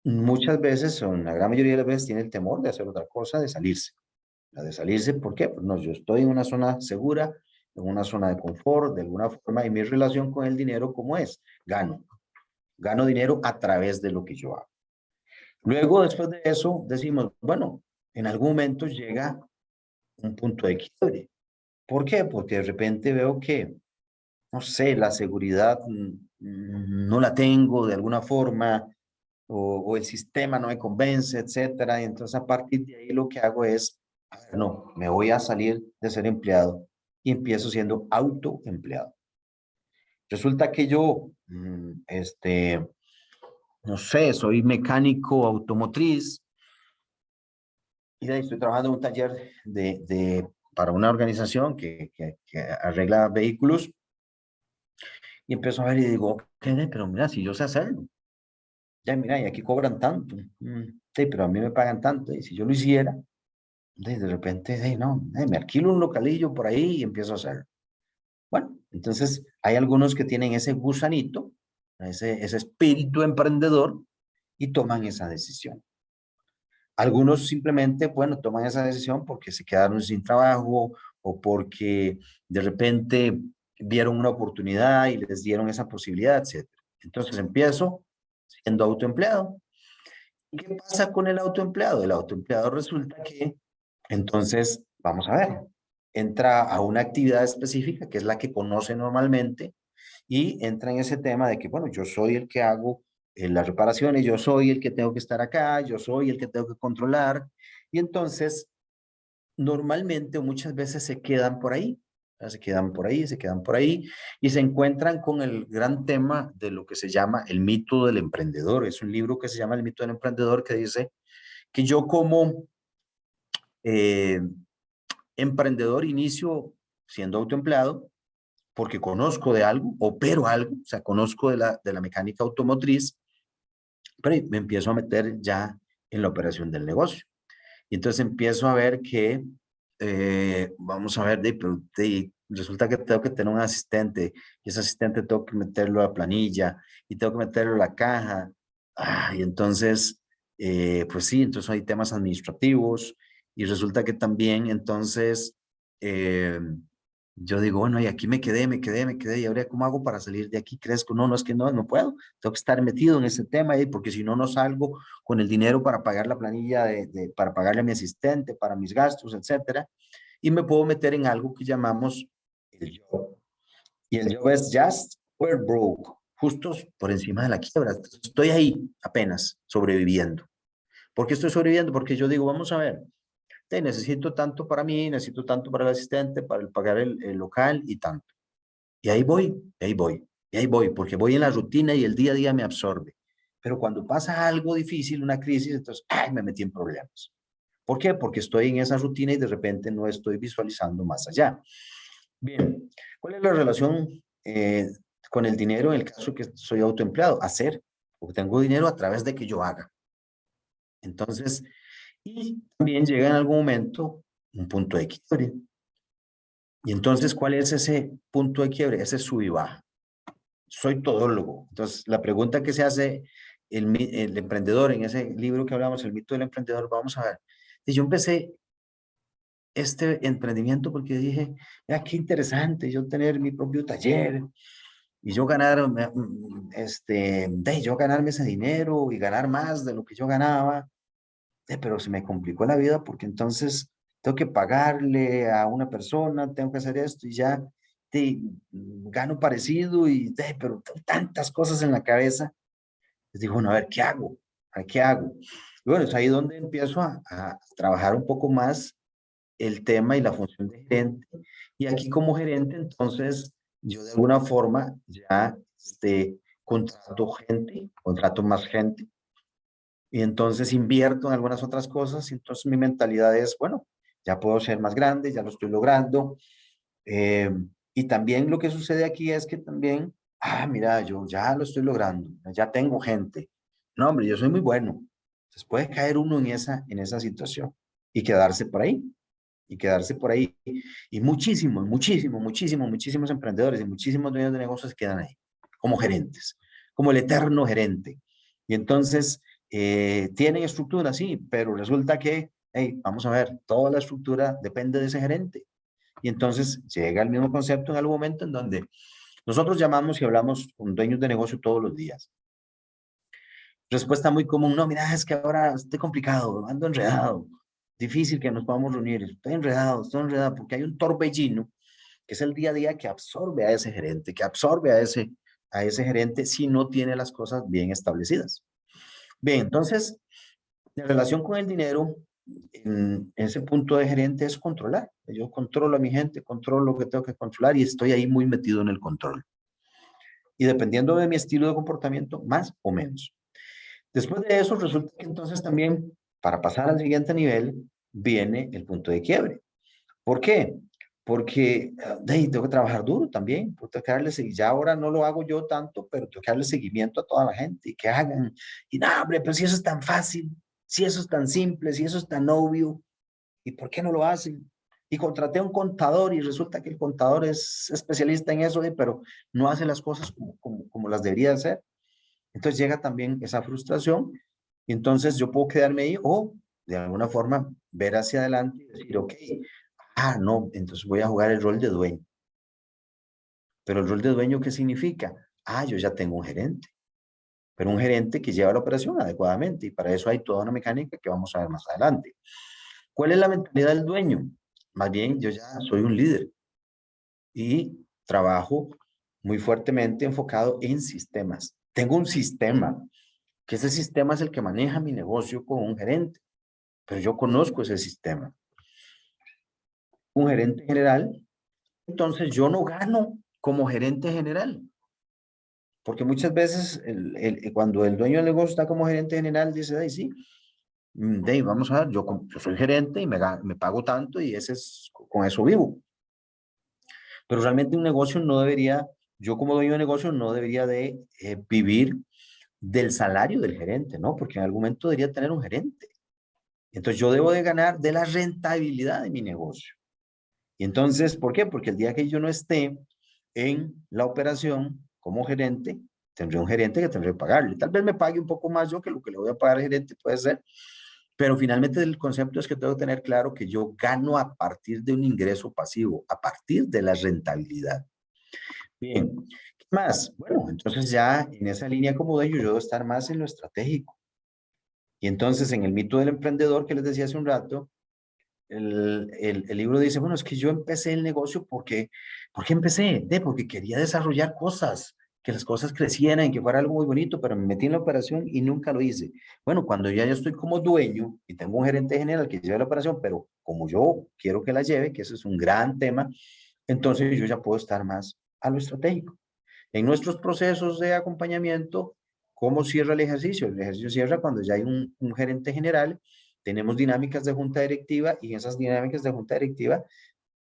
muchas veces, o en la gran mayoría de las veces, tiene el temor de hacer otra cosa, de salirse. La de salirse, ¿por qué? Pues no, yo estoy en una zona segura, en una zona de confort, de alguna forma, y mi relación con el dinero, ¿cómo es? Gano dinero a través de lo que yo hago. Luego, después de eso, decimos, bueno, en algún momento llega un punto de quiebre. ¿Por qué? Porque de repente veo que, no sé, la seguridad no la tengo de alguna forma, o el sistema no me convence, etcétera. Y entonces a partir de ahí lo que hago es, a ver, no, me voy a salir de ser empleado y empiezo siendo autoempleado. Resulta que yo, no sé, soy mecánico automotriz y de ahí estoy trabajando en un taller para una organización que arregla vehículos y empiezo a ver y digo, ok, pero mira, si yo sé hacerlo, ya mira, y aquí cobran tanto, sí, pero a mí me pagan tanto, y si yo lo hiciera, de repente, no, me alquilo un localillo por ahí y empiezo a hacerlo. Bueno, entonces hay algunos que tienen ese gusanito, ese espíritu emprendedor y toman esa decisión. Algunos simplemente, bueno, toman esa decisión porque se quedaron sin trabajo o porque de repente vieron una oportunidad y les dieron esa posibilidad, etc. Entonces empiezo siendo autoempleado. ¿Y qué pasa con el autoempleado? El autoempleado resulta que, entonces, vamos a ver, entra a una actividad específica que es la que conoce normalmente y entra en ese tema de que, bueno, yo soy el que hago las reparaciones, yo soy el que tengo que estar acá, yo soy el que tengo que controlar. Y entonces, normalmente o muchas veces se quedan por ahí, se quedan por ahí, se quedan por ahí y se encuentran con el gran tema de lo que se llama el mito del emprendedor. Es un libro que se llama El mito del emprendedor que dice que yo como eh, emprendedor inicio siendo autoempleado porque conozco de algo, opero algo, o sea, conozco de la mecánica automotriz, pero me empiezo a meter ya en la operación del negocio. Y entonces empiezo a ver que, vamos a ver, resulta que tengo que tener un asistente, y ese asistente tengo que meterlo a planilla, y tengo que meterlo a la caja. Y entonces, pues sí, entonces hay temas administrativos, y resulta que también, entonces, eh, yo digo, bueno, y aquí me quedé, y ahora ¿cómo hago para salir de aquí? Crezco, no, no es que no, no puedo, tengo que estar metido en ese tema, porque si no, no salgo con el dinero para pagar la planilla, para pagarle a mi asistente, para mis gastos, etcétera, y me puedo meter en algo que llamamos el job. Y el job es just we're broke, justo por encima de la quiebra. Estoy ahí apenas sobreviviendo. ¿Por qué estoy sobreviviendo? Porque yo digo, vamos a ver, necesito tanto para mí, necesito tanto para el asistente, para pagar el local y tanto. Y ahí voy, y ahí voy, y ahí voy, porque voy en la rutina y el día a día me absorbe. Pero cuando pasa algo difícil, una crisis, entonces, ¡ay!, me metí en problemas. ¿Por qué? Porque estoy en esa rutina y de repente no estoy visualizando más allá. Bien, ¿cuál es la relación con el dinero en el caso que soy autoempleado? Hacer, porque tengo dinero a través de que yo haga. Entonces, y también llega en algún momento un punto de quiebre. Y entonces, ¿cuál es ese punto de quiebre? Ese sub y baja. Soy todólogo. Entonces, la pregunta que se hace el emprendedor en ese libro que hablamos, El mito del emprendedor, vamos a ver. Y yo empecé este emprendimiento porque dije, mira, qué interesante yo tener mi propio taller y yo ganar, yo ganarme ese dinero y ganar más de lo que yo ganaba. Pero se me complicó la vida porque entonces tengo que pagarle a una persona, tengo que hacer esto y ya gano parecido pero tantas cosas en la cabeza. Les digo, bueno, a ver, ¿qué hago? ¿A qué hago? Y bueno, es ahí donde empiezo a trabajar un poco más el tema y la función de gerente. Y aquí como gerente, entonces, yo de alguna forma ya contrato gente, contrato más gente, y entonces invierto en algunas otras cosas, y entonces mi mentalidad es, bueno, ya puedo ser más grande, ya lo estoy logrando. eh, y también lo que sucede aquí es que también, mira, yo ya lo estoy logrando, ya tengo gente. No, hombre, yo soy muy bueno. Entonces puede caer uno en esa situación y quedarse por ahí, y quedarse por ahí. Y muchísimos emprendedores y muchísimos dueños de negocios quedan ahí, como gerentes, como el eterno gerente. Y entonces Tienen estructura, sí, pero resulta que, hey, vamos a ver, toda la estructura depende de ese gerente. Y entonces llega el mismo concepto en algún momento en donde nosotros llamamos y hablamos con dueños de negocio todos los días. Respuesta muy común, no, mira, es que ahora estoy complicado, ando enredado, difícil que nos podamos reunir, estoy enredado, porque hay un torbellino que es el día a día que absorbe a ese gerente, que absorbe a ese gerente si no tiene las cosas bien establecidas. Bien, entonces, en relación con el dinero, en ese punto de gerente es controlar. Yo controlo a mi gente, controlo lo que tengo que controlar y estoy ahí muy metido en el control. Y dependiendo de mi estilo de comportamiento, más o menos. Después de eso, resulta que entonces también, para pasar al siguiente nivel, viene el punto de quiebre. ¿Por qué? Porque tengo que trabajar duro también, tengo que darle seguimiento. Ya ahora no lo hago yo tanto, pero tengo que darle seguimiento a toda la gente y que hagan. Y no, hombre, pero si eso es tan fácil, si eso es tan simple, si eso es tan obvio, ¿y por qué no lo hacen? Y contraté a un contador y resulta que el contador es especialista en eso, pero no hace las cosas como las debería hacer. Entonces llega también esa frustración y entonces yo puedo quedarme ahí o de alguna forma ver hacia adelante y decir, ok, no, entonces voy a jugar el rol de dueño. Pero el rol de dueño, ¿qué significa? Yo ya tengo un gerente, pero un gerente que lleva la operación adecuadamente y para eso hay toda una mecánica que vamos a ver más adelante. ¿Cuál es la mentalidad del dueño? Más bien, yo ya soy un líder y trabajo muy fuertemente enfocado en sistemas. Tengo un sistema, que ese sistema es el que maneja mi negocio con un gerente, pero yo conozco ese sistema. Un gerente general, entonces yo no gano como gerente general, porque muchas veces cuando el dueño del negocio está como gerente general, dice, ay, sí, vamos a ver, yo soy gerente y me pago tanto y con eso vivo. Pero realmente un negocio no debería, yo como dueño de negocio no debería de vivir del salario del gerente, ¿no? Porque en algún momento debería tener un gerente. Entonces yo debo de ganar de la rentabilidad de mi negocio. Y entonces, ¿por qué? Porque el día que yo no esté en la operación como gerente, tendré un gerente que tendré que pagarle. Tal vez me pague un poco más yo que lo que le voy a pagar al gerente puede ser, pero finalmente el concepto es que tengo que tener claro que yo gano a partir de un ingreso pasivo, a partir de la rentabilidad. Bien, ¿qué más? Bueno, entonces ya en esa línea como de ello, yo debo estar más en lo estratégico. Y entonces en el mito del emprendedor que les decía hace un rato, el libro dice, bueno, es que yo empecé el negocio ¿por qué empecé? Porque quería desarrollar cosas, que las cosas crecieran, que fuera algo muy bonito, pero me metí en la operación y nunca lo hice. Bueno, cuando ya yo estoy como dueño y tengo un gerente general que lleva la operación, pero como yo quiero que la lleve, que eso es un gran tema, entonces yo ya puedo estar más a lo estratégico. En nuestros procesos de acompañamiento, ¿cómo cierra el ejercicio? El ejercicio cierra cuando ya hay un gerente general, tenemos dinámicas de junta directiva y en esas dinámicas de junta directiva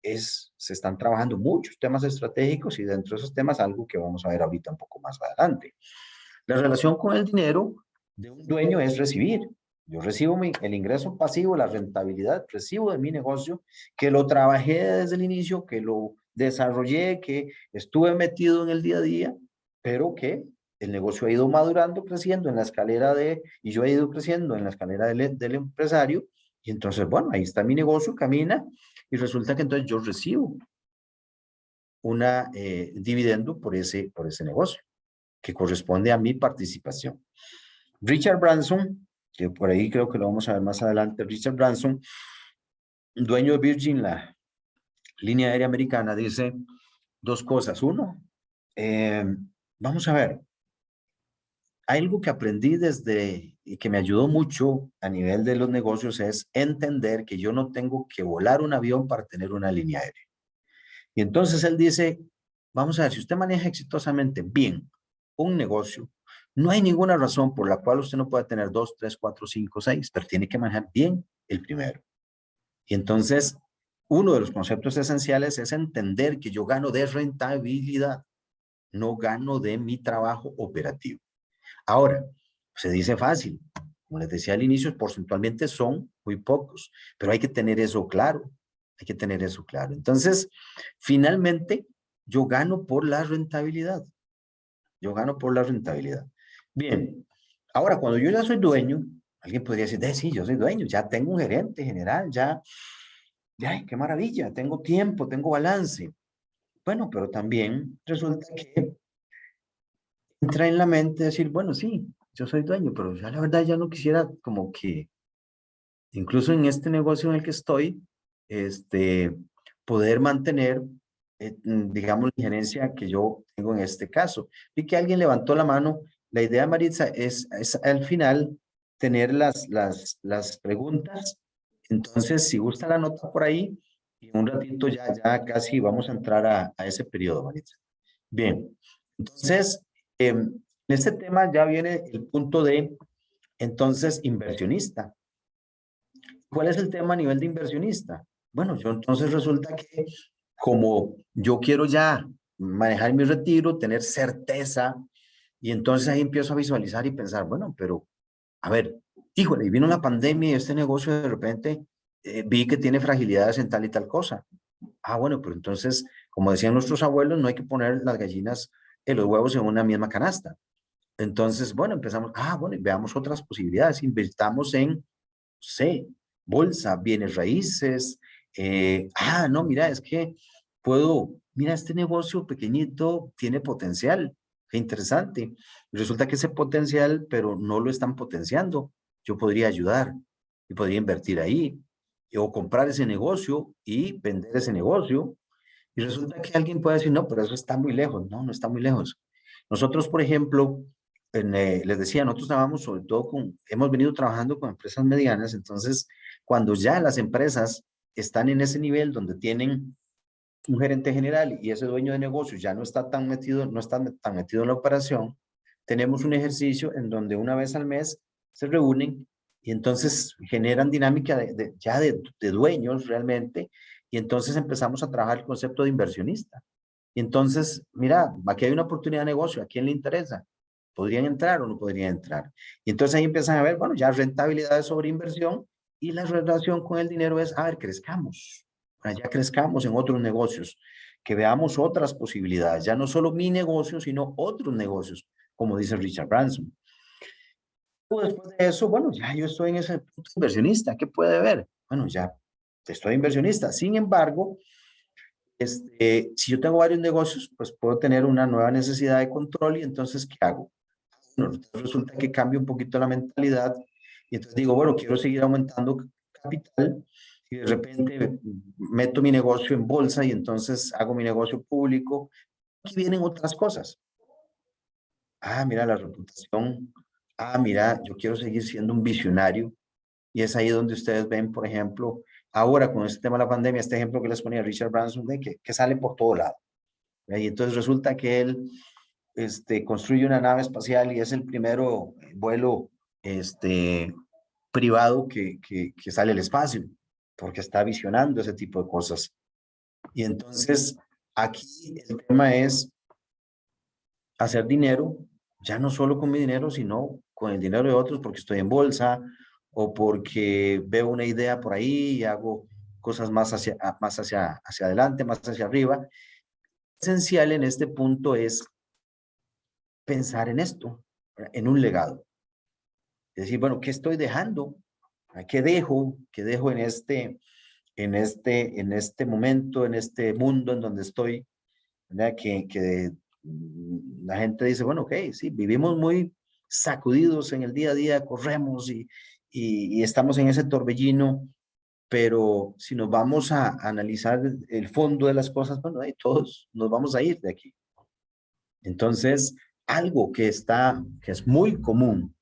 se están trabajando muchos temas estratégicos y dentro de esos temas algo que vamos a ver ahorita un poco más adelante. La relación con el dinero de un dueño es recibir. Yo recibo el ingreso pasivo, la rentabilidad, recibo de mi negocio, que lo trabajé desde el inicio, que lo desarrollé, que estuve metido en el día a día, pero que el negocio ha ido madurando, creciendo en la escalera y yo he ido creciendo en la escalera del empresario, y entonces, bueno, ahí está mi negocio, camina, y resulta que entonces yo recibo una dividendo por ese negocio, que corresponde a mi participación. Richard Branson, que por ahí creo que lo vamos a ver más adelante, Richard Branson, dueño de Virgin, la línea aérea americana, dice dos cosas. Uno, vamos a ver, algo que aprendí desde y que me ayudó mucho a nivel de los negocios es entender que yo no tengo que volar un avión para tener una línea aérea. Y entonces él dice, vamos a ver, si usted maneja exitosamente bien un negocio, no hay ninguna razón por la cual usted no pueda tener 2, 3, 4, 5, 6, pero tiene que manejar bien el primero. Y entonces, uno de los conceptos esenciales es entender que yo gano de rentabilidad, no gano de mi trabajo operativo. Ahora, se dice fácil, como les decía al inicio, porcentualmente son muy pocos, pero hay que tener eso claro, hay que tener eso claro. Entonces, finalmente, yo gano por la rentabilidad. Yo gano por la rentabilidad. Bien, Ahora, cuando yo ya soy dueño, alguien podría decir, sí, yo soy dueño, ya tengo un gerente general, ya, qué maravilla, tengo tiempo, tengo balance. Bueno, pero también resulta que entra en la mente decir, bueno, sí, yo soy dueño, pero ya la verdad ya no quisiera como que, incluso en este negocio en el que estoy, este, poder mantener, digamos, la injerencia que yo tengo en este caso. Vi que alguien levantó la mano. La idea, Maritza, es al final tener las preguntas. Entonces, si gusta la nota por ahí, y en un ratito ya casi vamos a entrar a ese periodo, Maritza. Bien, entonces, en este tema ya viene el punto de, entonces, inversionista. ¿Cuál es el tema a nivel de inversionista? Bueno, yo entonces resulta que como yo quiero ya manejar mi retiro, tener certeza, y entonces ahí empiezo a visualizar y pensar, bueno, pero a ver, híjole, y vino la pandemia y este negocio de repente vi que tiene fragilidades en tal y tal cosa. Ah, bueno, pero entonces, como decían nuestros abuelos, no hay que poner las gallinas, los huevos en una misma canasta. Entonces, bueno, empezamos, bueno, y veamos otras posibilidades, invirtamos en, sé, bolsa, bienes raíces. No, mira, es que mira, este negocio pequeñito tiene potencial, qué interesante. Resulta que ese potencial, pero no lo están potenciando. Yo podría ayudar y podría invertir ahí, o comprar ese negocio y vender ese negocio. Y resulta que alguien puede decir, no, pero eso está muy lejos. No, no está muy lejos. Nosotros, por ejemplo, les decía, nosotros trabajamos sobre todo hemos venido trabajando con empresas medianas, entonces cuando ya las empresas están en ese nivel donde tienen un gerente general y ese dueño de negocio ya no está tan metido, no está tan metido en la operación, tenemos un ejercicio en donde una vez al mes se reúnen y entonces generan dinámica de dueños realmente, y entonces empezamos a trabajar el concepto de inversionista. Y entonces, mira, aquí hay una oportunidad de negocio, ¿a quién le interesa? ¿Podrían entrar o no podrían entrar? Y entonces ahí empiezan a ver, bueno, ya rentabilidades sobre inversión, y la relación con el dinero es, a ver, crezcamos, ya crezcamos en otros negocios, que veamos otras posibilidades, ya no solo mi negocio, sino otros negocios, como dice Richard Branson. Después de eso, bueno, ya yo estoy en ese punto inversionista, ¿qué puede ver? Bueno, ya estoy inversionista. Sin embargo, si yo tengo varios negocios, pues puedo tener una nueva necesidad de control, y entonces, ¿qué hago? Bueno, resulta que cambio un poquito la mentalidad y entonces digo, bueno, quiero seguir aumentando capital, y de repente meto mi negocio en bolsa y entonces hago mi negocio público. Aquí vienen otras cosas. Mira la reputación. Mira, yo quiero seguir siendo un visionario, y es ahí donde ustedes ven, por ejemplo, ahora con este tema de la pandemia, este ejemplo que les ponía Richard Branson, de que sale por todo lado. Y entonces resulta que él construye una nave espacial y es el primero vuelo privado que sale al espacio, porque está visionando ese tipo de cosas. Y entonces aquí el tema es hacer dinero, ya no solo con mi dinero, sino con el dinero de otros, porque estoy en bolsa o porque veo una idea por ahí y hago cosas hacia adelante, más hacia arriba. Esencial en este punto es pensar en esto, en un legado. Es decir, bueno, ¿qué estoy dejando? ¿Qué dejo? ¿Qué dejo en este momento, en este mundo en donde estoy? ¿Verdad? Que la gente dice, bueno, ok, sí, vivimos muy sacudidos en el día a día, corremos y estamos en ese torbellino, pero si nos vamos a analizar el fondo de las cosas, bueno, ahí todos nos vamos a ir de aquí. Entonces, algo que es muy común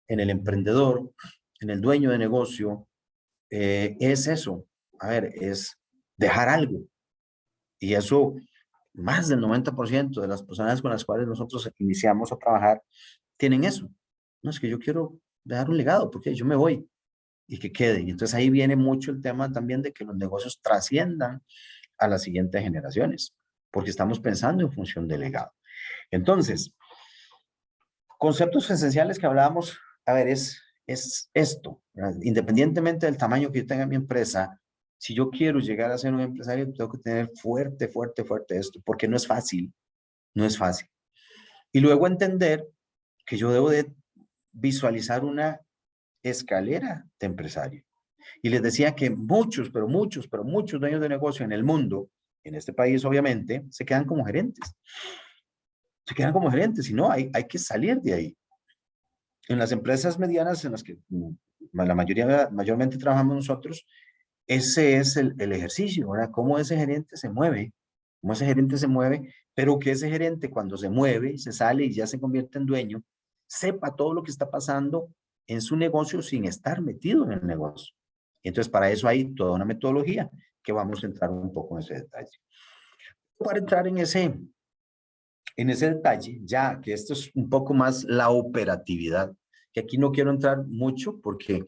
en el emprendedor, en el dueño de negocio, es eso. A ver, es dejar algo. Y eso, más del 90% de las personas con las cuales nosotros iniciamos a trabajar tienen eso. No, es que yo quiero dejar un legado, porque yo me voy y que quede. Y entonces ahí viene mucho el tema también de que los negocios trasciendan a las siguientes generaciones, porque estamos pensando en función del legado. Entonces, conceptos esenciales que hablábamos, a ver, es esto, ¿verdad? Independientemente del tamaño que yo tenga en mi empresa, si yo quiero llegar a ser un empresario, tengo que tener fuerte esto, porque no es fácil, no es fácil. Y luego entender que yo debo de visualizar una escalera de empresario. Y les decía que muchos, pero muchos dueños de negocio en el mundo, en este país obviamente, se quedan como gerentes. Se quedan como gerentes y no, hay que salir de ahí. En las empresas medianas en las que la mayoría, mayormente trabajamos nosotros, ese es el ejercicio, ¿verdad? Cómo ese gerente se mueve, cómo ese gerente se mueve, pero que ese gerente cuando se mueve, se sale y ya se convierte en dueño, sepa todo lo que está pasando en su negocio sin estar metido en el negocio. Y entonces para eso hay toda una metodología que vamos a entrar un poco en ese detalle. Para entrar en ese detalle, ya que esto es un poco más la operatividad, que aquí no quiero entrar mucho porque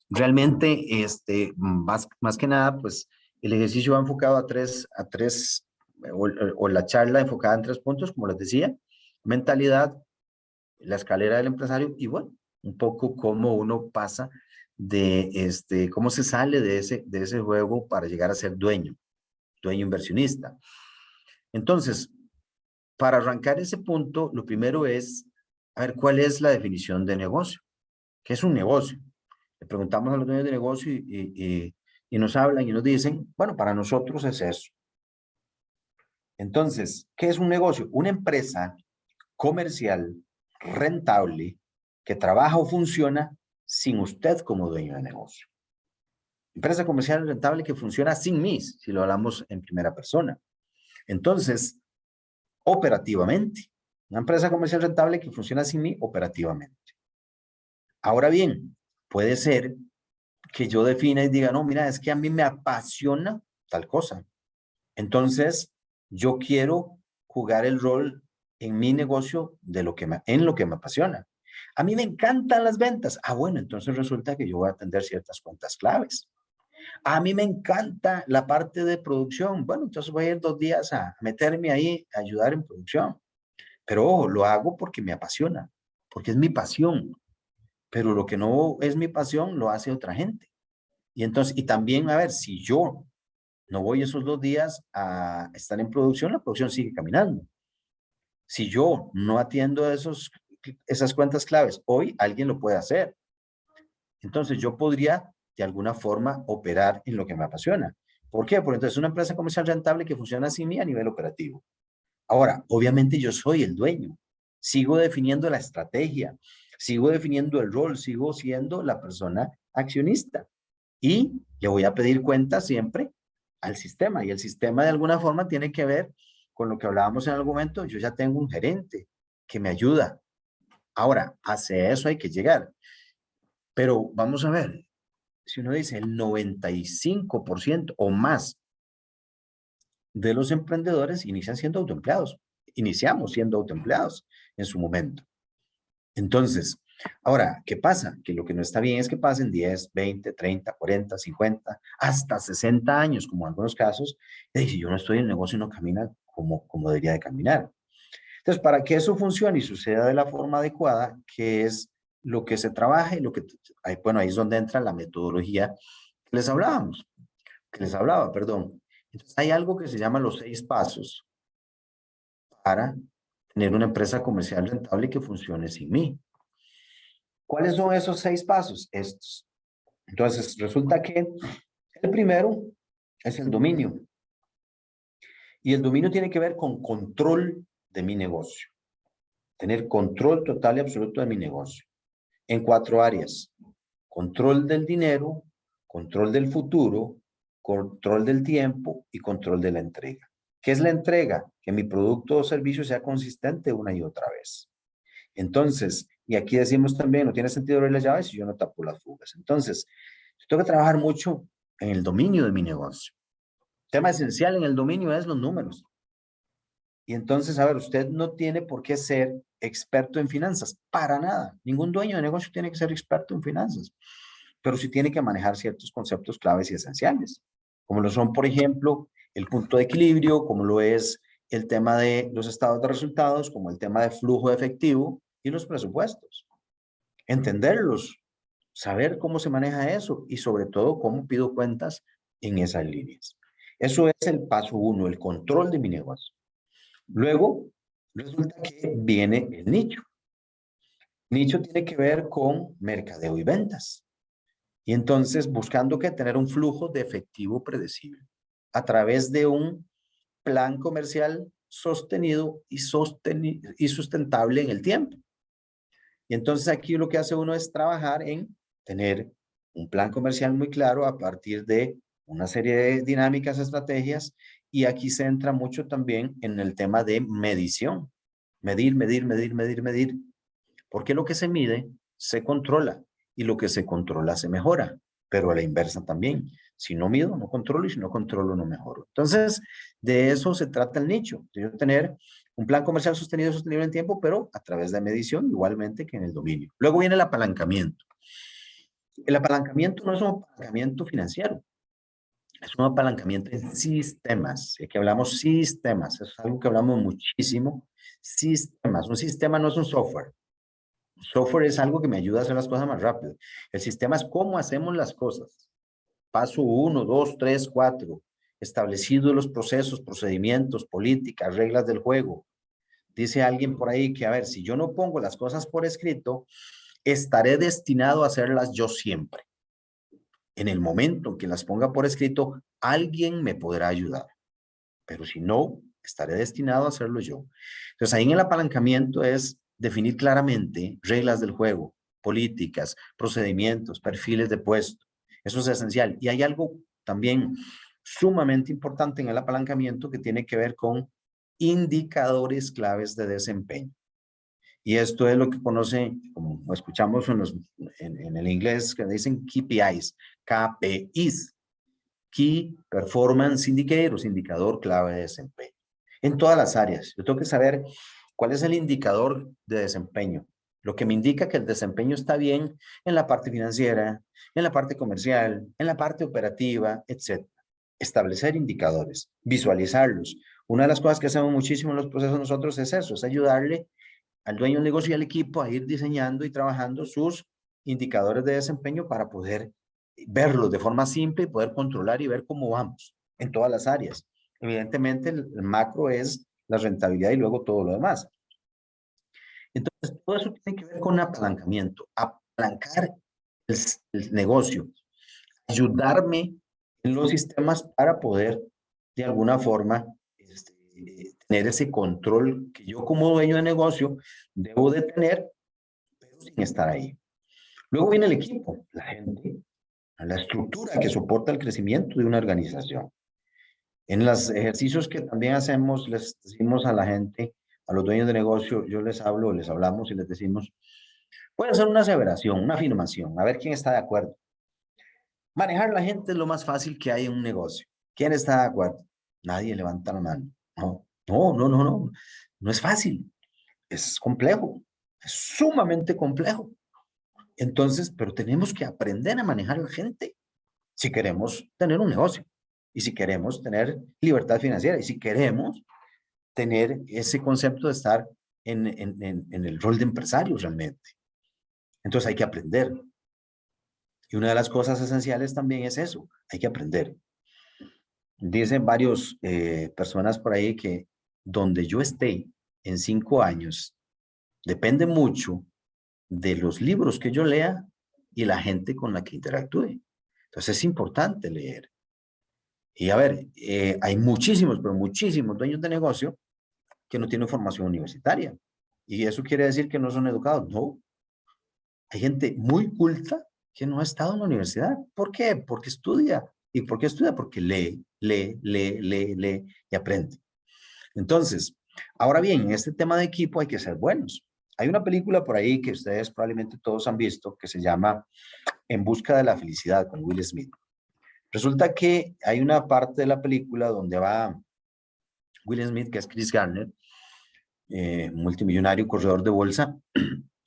realmente, más que nada, pues el ejercicio va enfocado o la charla enfocada en 3 puntos, como les decía: mentalidad, la escalera del empresario y bueno, un poco cómo uno pasa cómo se sale de ese juego para llegar a ser dueño inversionista. Entonces, para arrancar ese punto, lo primero es, a ver, ¿cuál es la definición de negocio? ¿Qué es un negocio? Le preguntamos a los dueños de negocio y nos hablan y nos dicen, bueno, para nosotros es eso. Entonces, ¿qué es un negocio? Una empresa comercial, rentable, que trabaja o funciona sin usted como dueño de negocio. Empresa comercial rentable que funciona sin mí, si lo hablamos en primera persona. Entonces, operativamente, una empresa comercial rentable que funciona sin mí operativamente. Ahora bien, puede ser que yo defina y diga, no, mira, es que a mí me apasiona tal cosa. Entonces, yo quiero jugar el rol en mi negocio en lo que me apasiona. A mí me encantan las ventas. Ah, bueno, entonces resulta que yo voy a atender ciertas cuentas claves. A mí me encanta la parte de producción. Bueno, entonces voy a ir 2 días a meterme ahí, a ayudar en producción. Pero ojo, lo hago porque me apasiona, porque es mi pasión. Pero lo que no es mi pasión lo hace otra gente. Y entonces, y también, a ver, si yo no voy esos 2 días a estar en producción, la producción sigue caminando. Si yo no atiendo esas cuentas claves, hoy alguien lo puede hacer. Entonces yo podría de alguna forma operar en lo que me apasiona. ¿Por qué? Porque entonces es una empresa comercial rentable que funciona sin mí a nivel operativo. Ahora, obviamente yo soy el dueño. Sigo definiendo la estrategia, sigo definiendo el rol, sigo siendo la persona accionista. Y le voy a pedir cuenta siempre al sistema. Y el sistema de alguna forma tiene que ver con lo que hablábamos en algún momento. Yo ya tengo un gerente que me ayuda. Ahora, hacia eso hay que llegar. Pero vamos a ver, si uno dice el 95% o más de los emprendedores inician siendo autoempleados. Iniciamos siendo autoempleados en su momento. Entonces, ahora, ¿qué pasa? Que lo que no está bien es que pasen 10, 20, 30, 40, 50, hasta 60 años, como en algunos casos, y si yo no estoy en el negocio, no camina como debería de caminar. Entonces, para que eso funcione y suceda de la forma adecuada, que es lo que se trabaja y bueno, ahí es donde entra la metodología que les hablaba, perdón. Entonces, hay algo que se llama los 6 pasos para tener una empresa comercial rentable que funcione sin mí. ¿Cuáles son esos 6 pasos? Estos. Entonces, resulta que el primero es el dominio. Y el dominio tiene que ver con control de mi negocio. Tener control total y absoluto de mi negocio. En 4 áreas. Control del dinero, control del futuro, control del tiempo y control de la entrega. ¿Qué es la entrega? Que mi producto o servicio sea consistente una y otra vez. Entonces, y aquí decimos también, no tiene sentido abrir las llaves si yo no tapo las fugas. Entonces, yo tengo que trabajar mucho en el dominio de mi negocio. El tema esencial en el dominio es los números. Y entonces, a ver, usted no tiene por qué ser experto en finanzas, para nada. Ningún dueño de negocio tiene que ser experto en finanzas, pero sí tiene que manejar ciertos conceptos claves y esenciales, como lo son, por ejemplo, el punto de equilibrio, como lo es el tema de los estados de resultados, como el tema de flujo de efectivo y los presupuestos. Entenderlos, saber cómo se maneja eso y sobre todo cómo pido cuentas en esas líneas. Eso es el paso 1, el control de mi negocio. Luego, resulta que viene el nicho. Nicho tiene que ver con mercadeo y ventas. Y entonces buscando que tener un flujo de efectivo predecible a través de un plan comercial sostenido y sustentable en el tiempo. Y entonces aquí lo que hace uno es trabajar en tener un plan comercial muy claro a partir de una serie de dinámicas, estrategias, y aquí se entra mucho también en el tema de medición. Medir, medir, medir, medir, medir. Porque lo que se mide se controla y lo que se controla se mejora, pero a la inversa también. Si no mido, no controlo y si no controlo, no mejoro. Entonces, de eso se trata el nicho, de tener un plan comercial sostenido, sostenible en tiempo, pero a través de medición, igualmente que en el dominio. Luego viene el apalancamiento. El apalancamiento no es un apalancamiento financiero, es un apalancamiento en sistemas. Y aquí hablamos sistemas, es algo que hablamos muchísimo. Sistemas, un sistema no es un software. Software es algo que me ayuda a hacer las cosas más rápido. El sistema es cómo hacemos las cosas. Paso 1, 2, 3, 4. Establecidos los procesos, procedimientos, políticas, reglas del juego. Dice alguien por ahí que, a ver, si yo no pongo las cosas por escrito, estaré destinado a hacerlas yo siempre. En el momento en que las ponga por escrito, alguien me podrá ayudar. Pero si no, estaré destinado a hacerlo yo. Entonces, ahí en el apalancamiento es definir claramente reglas del juego, políticas, procedimientos, perfiles de puesto. Eso es esencial. Y hay algo también sumamente importante en el apalancamiento que tiene que ver con indicadores claves de desempeño. Y esto es lo que conoce, como escuchamos en el inglés, que dicen KPIs, KPIs, Key Performance Indicators, indicador clave de desempeño. En todas las áreas. Yo tengo que saber cuál es el indicador de desempeño. Lo que me indica que el desempeño está bien en la parte financiera, en la parte comercial, en la parte operativa, etc. Establecer indicadores, visualizarlos. Una de las cosas que hacemos muchísimo en los procesos nosotros es eso, es ayudarle al dueño del negocio y al equipo a ir diseñando y trabajando sus indicadores de desempeño para poder verlos de forma simple y poder controlar y ver cómo vamos en todas las áreas. Evidentemente, el macro es la rentabilidad y luego todo lo demás. Entonces, todo eso tiene que ver con apalancamiento, apalancar el negocio, ayudarme en los sistemas para poder, de alguna forma, tener ese control que yo como dueño de negocio debo de tener, pero sin estar ahí. Luego viene el equipo, la gente, la estructura que soporta el crecimiento de una organización. En los ejercicios que también hacemos, les decimos a la gente, a los dueños de negocio, yo les hablo, les hablamos y les decimos, puede ser una aseveración, una afirmación, a ver quién está de acuerdo. Manejar la gente es lo más fácil que hay en un negocio. ¿Quién está de acuerdo? Nadie levanta la mano. No, no, no, no, no. No es fácil. Es complejo. Es sumamente complejo. Entonces, pero tenemos que aprender a manejar la gente si queremos tener un negocio y si queremos tener libertad financiera y si queremos tener ese concepto de estar en el rol de empresario realmente. Entonces hay que aprender. Y una de las cosas esenciales también es eso, hay que aprender. Dicen varios personas por ahí que donde yo esté en 5 años depende mucho de los libros que yo lea y la gente con la que interactúe. Entonces es importante leer. Y a ver, hay muchísimos, pero muchísimos dueños de negocio que no tienen formación universitaria. ¿Y eso quiere decir que no son educados? No. Hay gente muy culta que no ha estado en la universidad. ¿Por qué? Porque estudia. ¿Y por qué estudia? Porque lee, lee, lee, lee, lee y aprende. Entonces, ahora bien, en este tema de equipo hay que ser buenos. Hay una película por ahí que ustedes probablemente todos han visto que se llama En busca de la felicidad con Will Smith. Resulta que hay una parte de la película donde va Will Smith, que es Chris Garner, multimillonario, corredor de bolsa,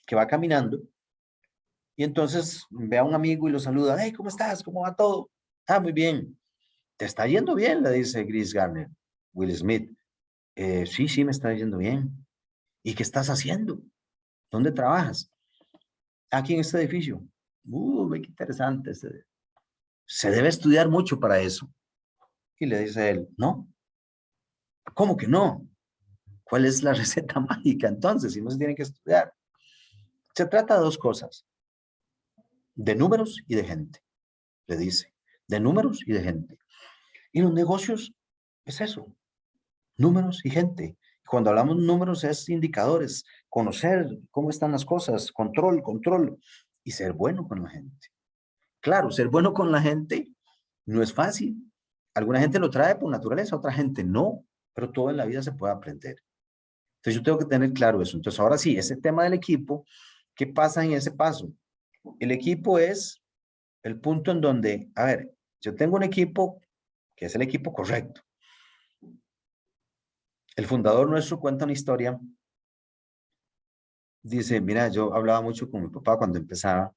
que va caminando y entonces ve a un amigo y lo saluda. Hey, ¿cómo estás? ¿Cómo va todo? Ah, muy bien. ¿Te está yendo bien? Le dice Chris Garner. Will Smith. Sí, sí, me está yendo bien. ¿Y qué estás haciendo? ¿Dónde trabajas? Aquí en este edificio. Ve qué interesante. Se debe estudiar mucho para eso. Y le dice él, no. ¿Cómo que no? ¿Cuál es la receta mágica entonces si no se tiene que estudiar? Se trata de dos cosas, de números y de gente, le dice, de números y de gente. Y los negocios es eso, números y gente. Cuando hablamos de números es indicadores, conocer cómo están las cosas, control y ser bueno con la gente. Claro, ser bueno con la gente no es fácil. Alguna gente lo trae por naturaleza, otra gente no, pero todo en la vida se puede aprender. Entonces yo tengo que tener claro eso. Entonces ahora sí, ese tema del equipo, ¿qué pasa en ese paso? El equipo es el punto en donde, a ver, yo tengo un equipo que es el equipo correcto. El fundador nuestro cuenta una historia. Dice, mira, yo hablaba mucho con mi papá cuando empezaba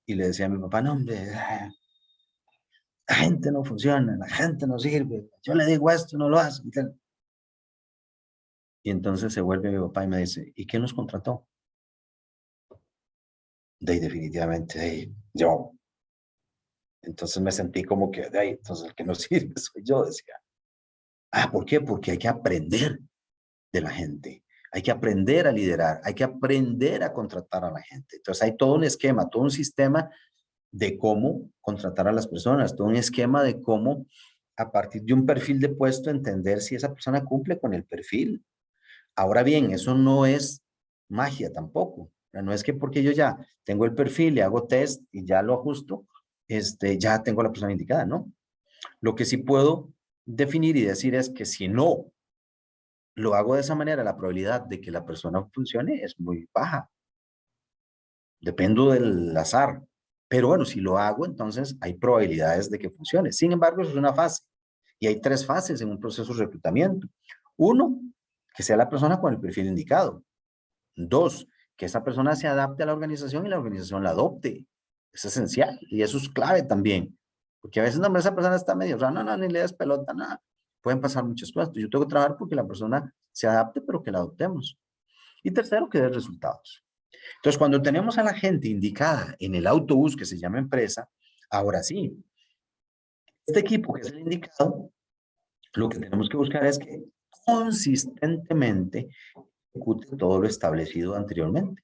y le decía a mi papá, no, hombre, la gente no funciona, la gente no sirve. Yo le digo esto, no lo hace. Y entonces se vuelve mi papá y me dice, ¿y quién nos contrató? De ahí definitivamente, de ahí, yo. Entonces me sentí como que, de ahí, entonces el que no sirve soy yo, decía. Ah, ¿por qué? Porque hay que aprender de la gente. Hay que aprender a liderar, hay que aprender a contratar a la gente. Entonces hay todo un esquema, todo un sistema de cómo contratar a las personas, todo un esquema de cómo, a partir de un perfil de puesto, entender si esa persona cumple con el perfil. Ahora bien, eso no es magia tampoco. No es que porque yo ya tengo el perfil, le hago test y ya lo ajusto, ya tengo a la persona indicada, ¿no? Lo que sí puedo definir y decir es que si no lo hago de esa manera, la probabilidad de que la persona funcione es muy baja. Dependo del azar. Pero bueno, si lo hago, entonces hay probabilidades de que funcione. Sin embargo, eso es una fase. Y hay tres fases en un proceso de reclutamiento. Uno, que sea la persona con el perfil indicado. Dos, que esa persona se adapte a la organización y la organización la adopte. Es esencial y eso es clave también. Porque a veces, no, esa persona está medio rara, no, ni le des pelota, nada. Pueden pasar muchas cosas. Yo tengo que trabajar porque la persona se adapte, pero que la adoptemos. Y tercero, que dé resultados. Entonces, cuando tenemos a la gente indicada en el autobús que se llama empresa, ahora sí, este equipo que es el indicado, lo que tenemos que buscar es que consistentemente ejecute todo lo establecido anteriormente.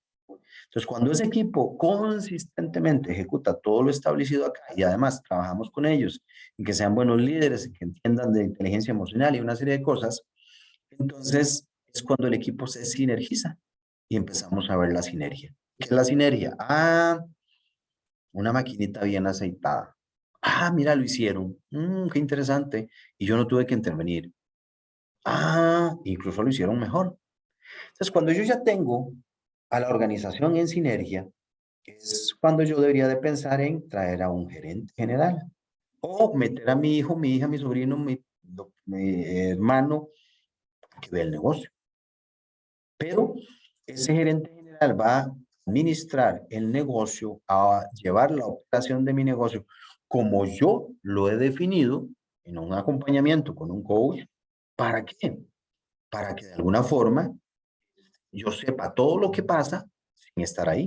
Entonces, cuando ese equipo consistentemente ejecuta todo lo establecido acá y además trabajamos con ellos y que sean buenos líderes y que entiendan de inteligencia emocional y una serie de cosas, entonces es cuando el equipo se sinergiza y empezamos a ver la sinergia. ¿Qué es la sinergia? Ah, una maquinita bien aceitada. Ah, mira, lo hicieron. Qué interesante. Y yo no tuve que intervenir. Ah, incluso lo hicieron mejor. Entonces, cuando yo ya tengo a la organización en sinergia, es cuando yo debería de pensar en traer a un gerente general o meter a mi hijo, mi hija, mi sobrino, mi hermano que ve el negocio. Pero ese gerente general va a administrar el negocio, a llevar la operación de mi negocio como yo lo he definido en un acompañamiento con un coach. ¿Para qué? Para que de alguna forma yo sepa todo lo que pasa sin estar ahí.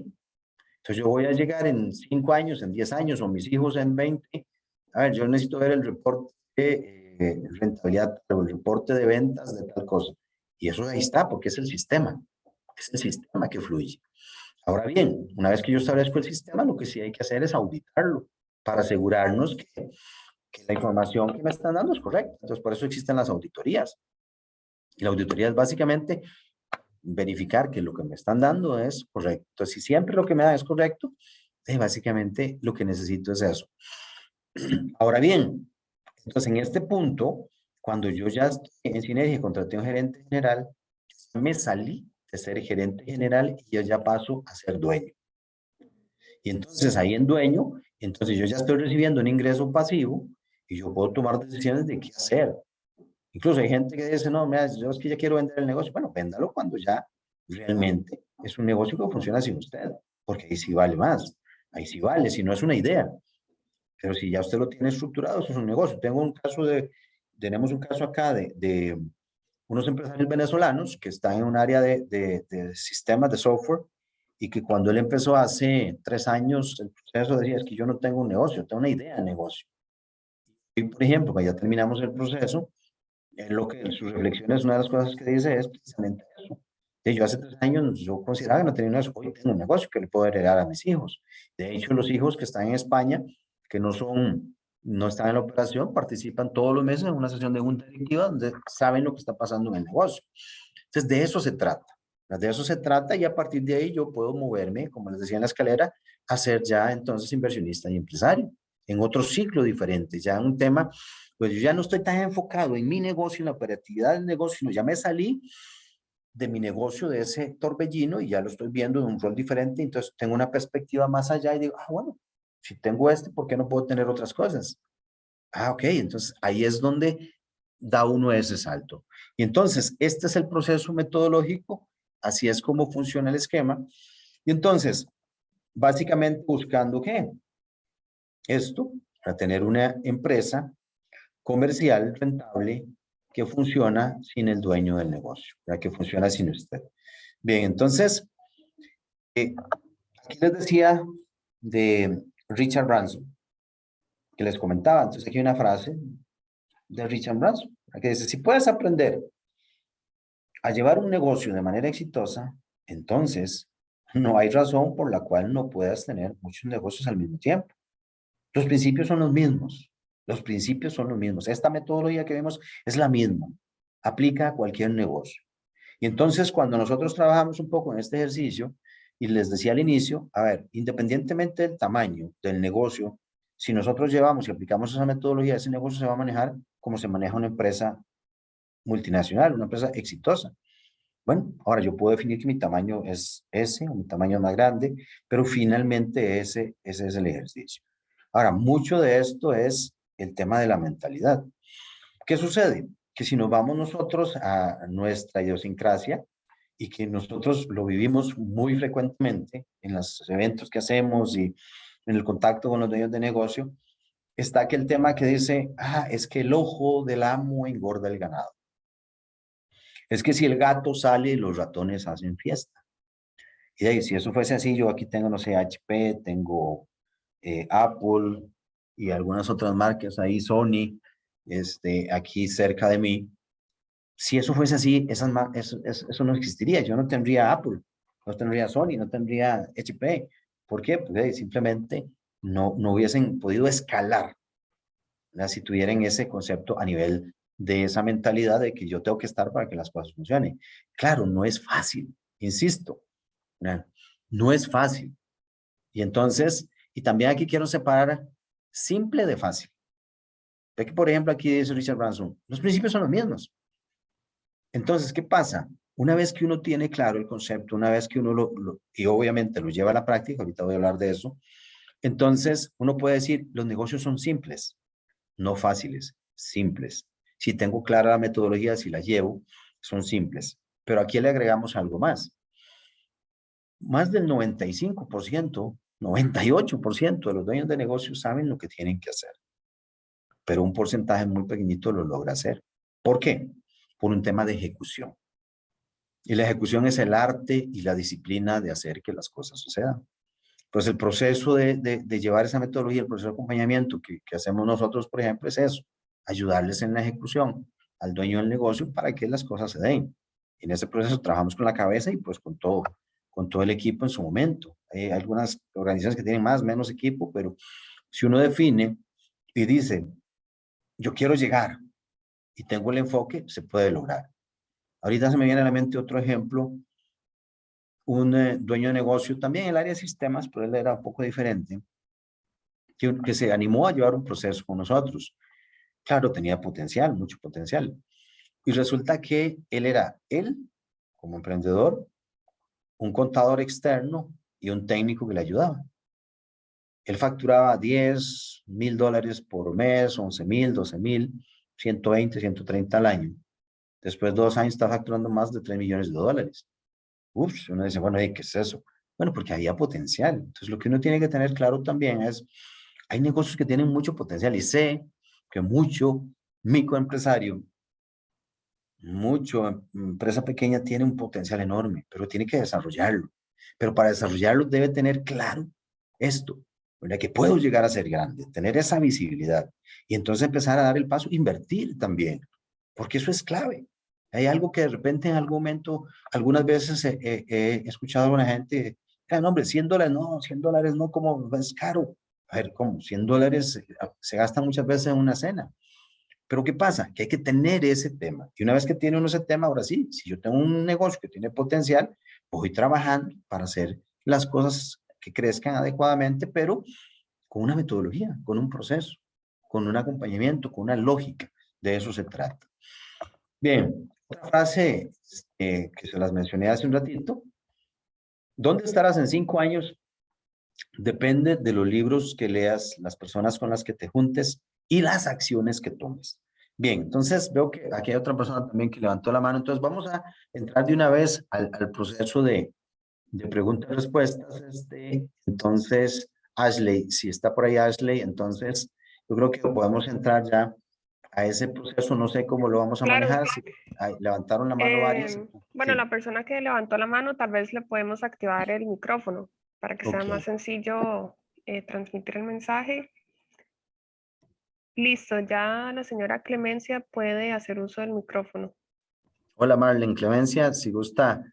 Entonces yo voy a llegar en 5 años, en 10 años, o mis hijos en 20. A ver, yo necesito ver el reporte de rentabilidad, o el reporte de ventas de tal cosa. Y eso ahí está, porque es el sistema que fluye. Ahora bien, una vez que yo establezco el sistema, lo que sí hay que hacer es auditarlo para asegurarnos que la información que me están dando es correcta. Entonces, por eso existen las auditorías. Y la auditoría es básicamente verificar que lo que me están dando es correcto. Entonces, si siempre lo que me dan es correcto, básicamente lo que necesito es eso. Ahora bien, entonces en este punto, cuando yo ya estoy en sinergia y contraté a un gerente general, me salí de ser gerente general y yo ya paso a ser dueño. Y entonces ahí en dueño, entonces yo ya estoy recibiendo un ingreso pasivo y yo puedo tomar decisiones de qué hacer. Incluso hay gente que dice, no, mira, yo es que ya quiero vender el negocio. Bueno, véndalo cuando ya realmente es un negocio que funciona sin usted, porque ahí sí vale más, ahí sí vale, si no es una idea. Pero si ya usted lo tiene estructurado, eso es un negocio. Tenemos un caso acá de unos empresarios venezolanos que están en un área de sistemas de software y que cuando él empezó hace 3 años, el proceso decía, es que yo no tengo un negocio, tengo una idea de negocio. Y, por ejemplo, cuando ya terminamos el proceso, sus reflexiones, una de las cosas que dice es precisamente eso. Yo hace 3 años yo consideraba que no tenía un negocio. Hoy tengo un negocio que le puedo heredar a mis hijos. De hecho, los hijos que están en España, que no están en la operación, participan todos los meses en una sesión de junta directiva donde saben lo que está pasando en el negocio. Entonces, de eso se trata. De eso se trata y a partir de ahí yo puedo moverme, como les decía en la escalera, a ser ya entonces inversionista y empresario en otro ciclo diferente, ya un tema, pues yo ya no estoy tan enfocado en mi negocio, en la operatividad del negocio, sino ya me salí de mi negocio, de ese torbellino y ya lo estoy viendo en un rol diferente, entonces tengo una perspectiva más allá y digo, bueno, si tengo ¿por qué no puedo tener otras cosas? Ok, entonces ahí es donde da uno ese salto. Y entonces, este es el proceso metodológico, así es como funciona el esquema. Y entonces, básicamente buscando ¿qué? Esto, para tener una empresa comercial rentable que funciona sin el dueño del negocio, para que funciona sin usted. Bien, entonces, aquí les decía de Richard Branson, que les comentaba. Entonces, aquí hay una frase de Richard Branson, que dice, si puedes aprender a llevar un negocio de manera exitosa, entonces no hay razón por la cual no puedas tener muchos negocios al mismo tiempo. Los principios son los mismos. Los principios son los mismos. Esta metodología que vemos es la misma. Aplica a cualquier negocio. Y entonces, cuando nosotros trabajamos un poco en este ejercicio, y les decía al inicio, a ver, independientemente del tamaño del negocio, si nosotros llevamos y aplicamos esa metodología, ese negocio se va a manejar como se maneja una empresa multinacional, una empresa exitosa. Bueno, ahora yo puedo definir que mi tamaño es ese, o mi tamaño es más grande, pero finalmente ese es el ejercicio. Ahora, mucho de esto es el tema de la mentalidad. ¿Qué sucede? Que si nos vamos nosotros a nuestra idiosincrasia y que nosotros lo vivimos muy frecuentemente en los eventos que hacemos y en el contacto con los dueños de negocio, está aquel tema que dice, es que el ojo del amo engorda el ganado. Es que si el gato sale, los ratones hacen fiesta. Y ahí, si eso fuese así, yo aquí tengo, no sé, HP, tengo Apple y algunas otras marcas ahí, Sony, aquí cerca de mí. Si eso fuese así, eso no existiría. Yo no tendría Apple, no tendría Sony, no tendría HP. ¿Por qué? Pues simplemente no hubiesen podido escalar, ¿verdad? Si tuvieran ese concepto a nivel de esa mentalidad de que yo tengo que estar para que las cosas funcionen. Claro, no es fácil, insisto, ¿verdad? No es fácil. Y entonces, y también aquí quiero separar simple de fácil. Ve que, por ejemplo, aquí dice Richard Branson, los principios son los mismos. Entonces, ¿qué pasa? Una vez que uno tiene claro el concepto, una vez que uno y obviamente lo lleva a la práctica, ahorita voy a hablar de eso, entonces uno puede decir, los negocios son simples, no fáciles, simples. Si tengo clara la metodología, si la llevo, son simples. Pero aquí le agregamos algo más. Más del 95%, 98% de los dueños de negocios saben lo que tienen que hacer, pero un porcentaje muy pequeñito lo logra hacer. ¿Por qué? Por un tema de ejecución. Y la ejecución es el arte y la disciplina de hacer que las cosas sucedan. Pues el proceso de llevar esa metodología, el proceso de acompañamiento que hacemos nosotros, por ejemplo, es eso, ayudarles en la ejecución al dueño del negocio para que las cosas se den. Y en ese proceso trabajamos con la cabeza y pues con todo el equipo en su momento. Hay algunas organizaciones que tienen más, menos equipo, pero si uno define y dice, yo quiero llegar y tengo el enfoque, se puede lograr. Ahorita se me viene a la mente otro ejemplo, un dueño de negocio, también en el área de sistemas, pero él era un poco diferente, que se animó a llevar un proceso con nosotros. Claro, tenía potencial, mucho potencial. Y resulta que él, como emprendedor, un contador externo y un técnico que le ayudaba. Él facturaba $10,000 por mes, 11,000, 12,000, 120, 130 al año. Después de 2 años está facturando más de $3 millones. Ups, uno dice, bueno, ¿qué es eso? Bueno, porque había potencial. Entonces, lo que uno tiene que tener claro también es, hay negocios que tienen mucho potencial y sé que mucho microempresario, mucho empresa pequeña tiene un potencial enorme, pero tiene que desarrollarlo. Pero para desarrollarlo debe tener claro esto, ¿verdad? Que puedo llegar a ser grande, tener esa visibilidad y entonces empezar a dar el paso, invertir también, porque eso es clave. Hay algo que de repente en algún momento, algunas veces he escuchado a alguna gente, no, hombre, $100 no, $100 no, como es caro. A ver, ¿cómo? $100 se gastan muchas veces en una cena. Pero ¿qué pasa? Que hay que tener ese tema. Y una vez que tiene uno ese tema, ahora sí, si yo tengo un negocio que tiene potencial, voy trabajando para hacer las cosas que crezcan adecuadamente, pero con una metodología, con un proceso, con un acompañamiento, con una lógica. De eso se trata. Bien, otra frase que se las mencioné hace un ratito. ¿Dónde estarás en 5 años? Depende de los libros que leas, las personas con las que te juntes y las acciones que tomes. Bien, entonces veo que aquí hay otra persona también que levantó la mano. Entonces vamos a entrar de una vez al proceso de preguntas y respuestas. Entonces, Ashley, si está por ahí Ashley, entonces yo creo que podemos entrar ya a ese proceso. No sé cómo lo vamos a Claro. manejar. Si, levantaron la mano varias. Bueno, Sí, la persona que levantó la mano, tal vez le podemos activar el micrófono para que sea ok. más sencillo transmitir el mensaje. Listo, ya la señora Clemencia puede hacer uso del micrófono. Hola Marlene, Clemencia, si gusta,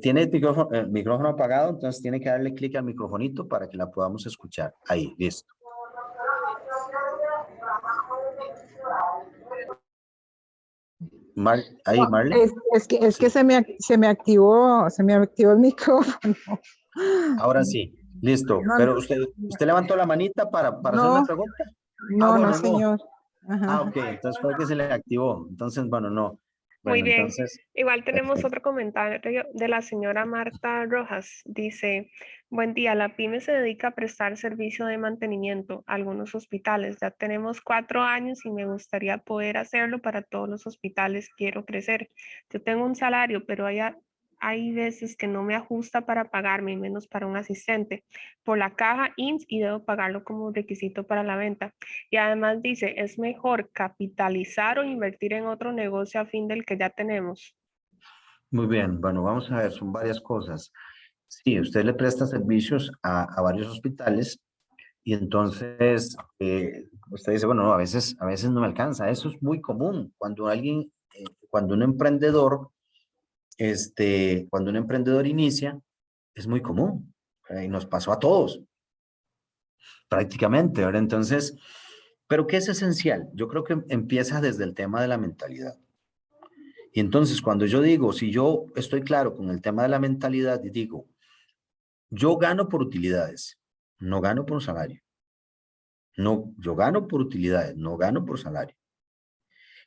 tiene el micrófono apagado, entonces tiene que darle clic al microfonito para que la podamos escuchar. Ahí, listo. Ahí, Marlene. Es que Sí. se me activó el micrófono. Ahora sí, listo. No, Pero usted levantó la manita para hacer una no, pregunta. Ah, no, bueno, no. señor. Ajá. Ok, entonces fue que se le activó. Entonces, bueno, no. Muy Bueno, bien. entonces, Igual tenemos perfecto. otro comentario de la señora Marta Rojas. Dice, buen día, la pyme se dedica a prestar servicio de mantenimiento a algunos hospitales. Ya tenemos 4 años y me gustaría poder hacerlo para todos los hospitales. Quiero crecer. Yo tengo un salario, pero hay veces que no me ajusta para pagarme, y menos para un asistente, por la caja INS y debo pagarlo como requisito para la venta. Y además dice, es mejor capitalizar o invertir en otro negocio a fin del que ya tenemos. Muy bien, bueno, vamos a ver, son varias cosas. Sí, usted le presta servicios a varios hospitales. Y entonces, usted dice, bueno, no, a veces no me alcanza. Eso es muy común. Cuando alguien, cuando un emprendedor, cuando un emprendedor inicia, es muy común. Y nos pasó a todos, prácticamente. Ahora, entonces, ¿pero qué es esencial? Yo creo que empieza desde el tema de la mentalidad. Y entonces, cuando yo digo, si yo estoy claro con el tema de la mentalidad y digo, yo gano por utilidades, no gano por salario. No, yo gano por utilidades, no gano por salario.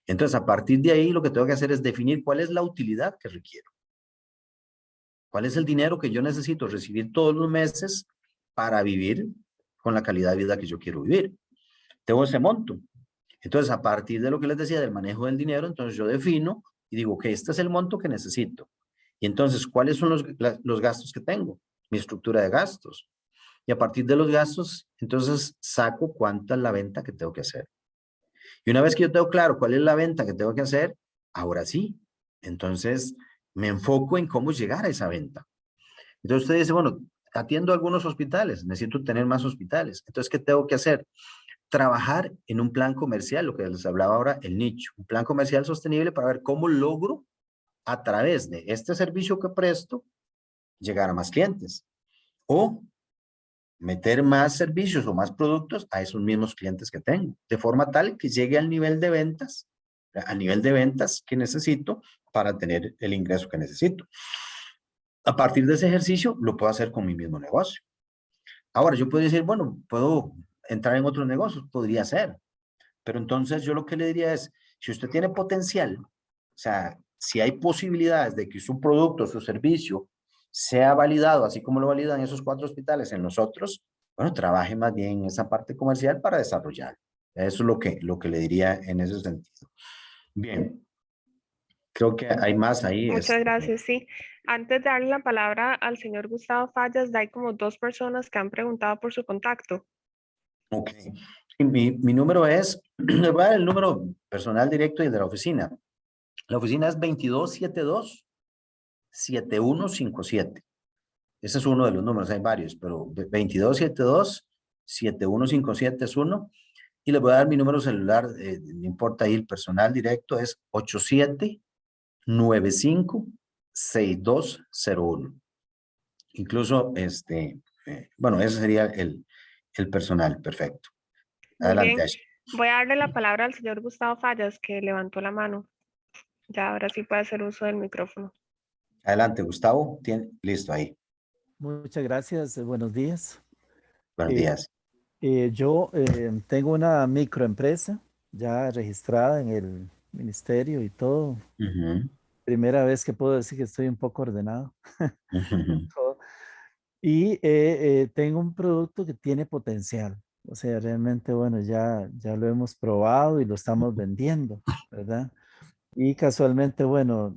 Entonces, a partir de ahí, lo que tengo que hacer es definir cuál es la utilidad que requiero. ¿Cuál es el dinero que yo necesito recibir todos los meses para vivir con la calidad de vida que yo quiero vivir? Tengo ese monto. Entonces, a partir de lo que les decía del manejo del dinero, entonces yo defino y digo que este es el monto que necesito. Y entonces, ¿cuáles son los gastos que tengo? Mi estructura de gastos. Y a partir de los gastos, entonces saco cuánta es la venta que tengo que hacer. Y una vez que yo tengo claro cuál es la venta que tengo que hacer, ahora sí, entonces me enfoco en cómo llegar a esa venta. Entonces usted dice, bueno, atiendo algunos hospitales, necesito tener más hospitales. Entonces, ¿qué tengo que hacer? Trabajar en un plan comercial, lo que les hablaba ahora, el nicho, un plan comercial sostenible para ver cómo logro a través de este servicio que presto llegar a más clientes o meter más servicios o más productos a esos mismos clientes que tengo, de forma tal que llegue al nivel de ventas que necesito para tener el ingreso que necesito. A partir de ese ejercicio, lo puedo hacer con mi mismo negocio. Ahora, yo puedo decir, bueno, puedo entrar en otros negocios, podría ser, pero entonces yo lo que le diría es, si usted tiene potencial, o sea, si hay posibilidades de que su producto, su servicio, sea validado, así como lo validan esos 4 hospitales en nosotros, bueno, trabaje más bien en esa parte comercial para desarrollar. Eso es lo que le diría en ese sentido. Bien, creo que hay más ahí. Muchas gracias, sí. Antes de darle la palabra al señor Gustavo Fallas, hay como 2 personas que han preguntado por su contacto. Ok. Mi número es, les voy a dar el número personal directo y de la oficina. La oficina es 2272-7157. Ese es uno de los números, hay varios, pero 2272-7157 es uno. Y les voy a dar mi número celular, no importa ahí, el personal directo es 956201. Incluso, bueno, ese sería el personal. Perfecto. Muy Adelante, bien. Ashley. Voy a darle la palabra al señor Gustavo Fallas, que levantó la mano. Ya ahora sí puede hacer uso del micrófono. Adelante, Gustavo. Listo ahí. Muchas gracias, buenos días. Buenos Eh, días. yo tengo una microempresa ya registrada en el ministerio y todo. Ujú, Primera vez que puedo decir que estoy un poco ordenado. en ujú, todo. Y tengo un producto que tiene potencial. O sea, realmente, bueno, ya lo hemos probado y lo estamos vendiendo, ¿verdad? Y casualmente, bueno,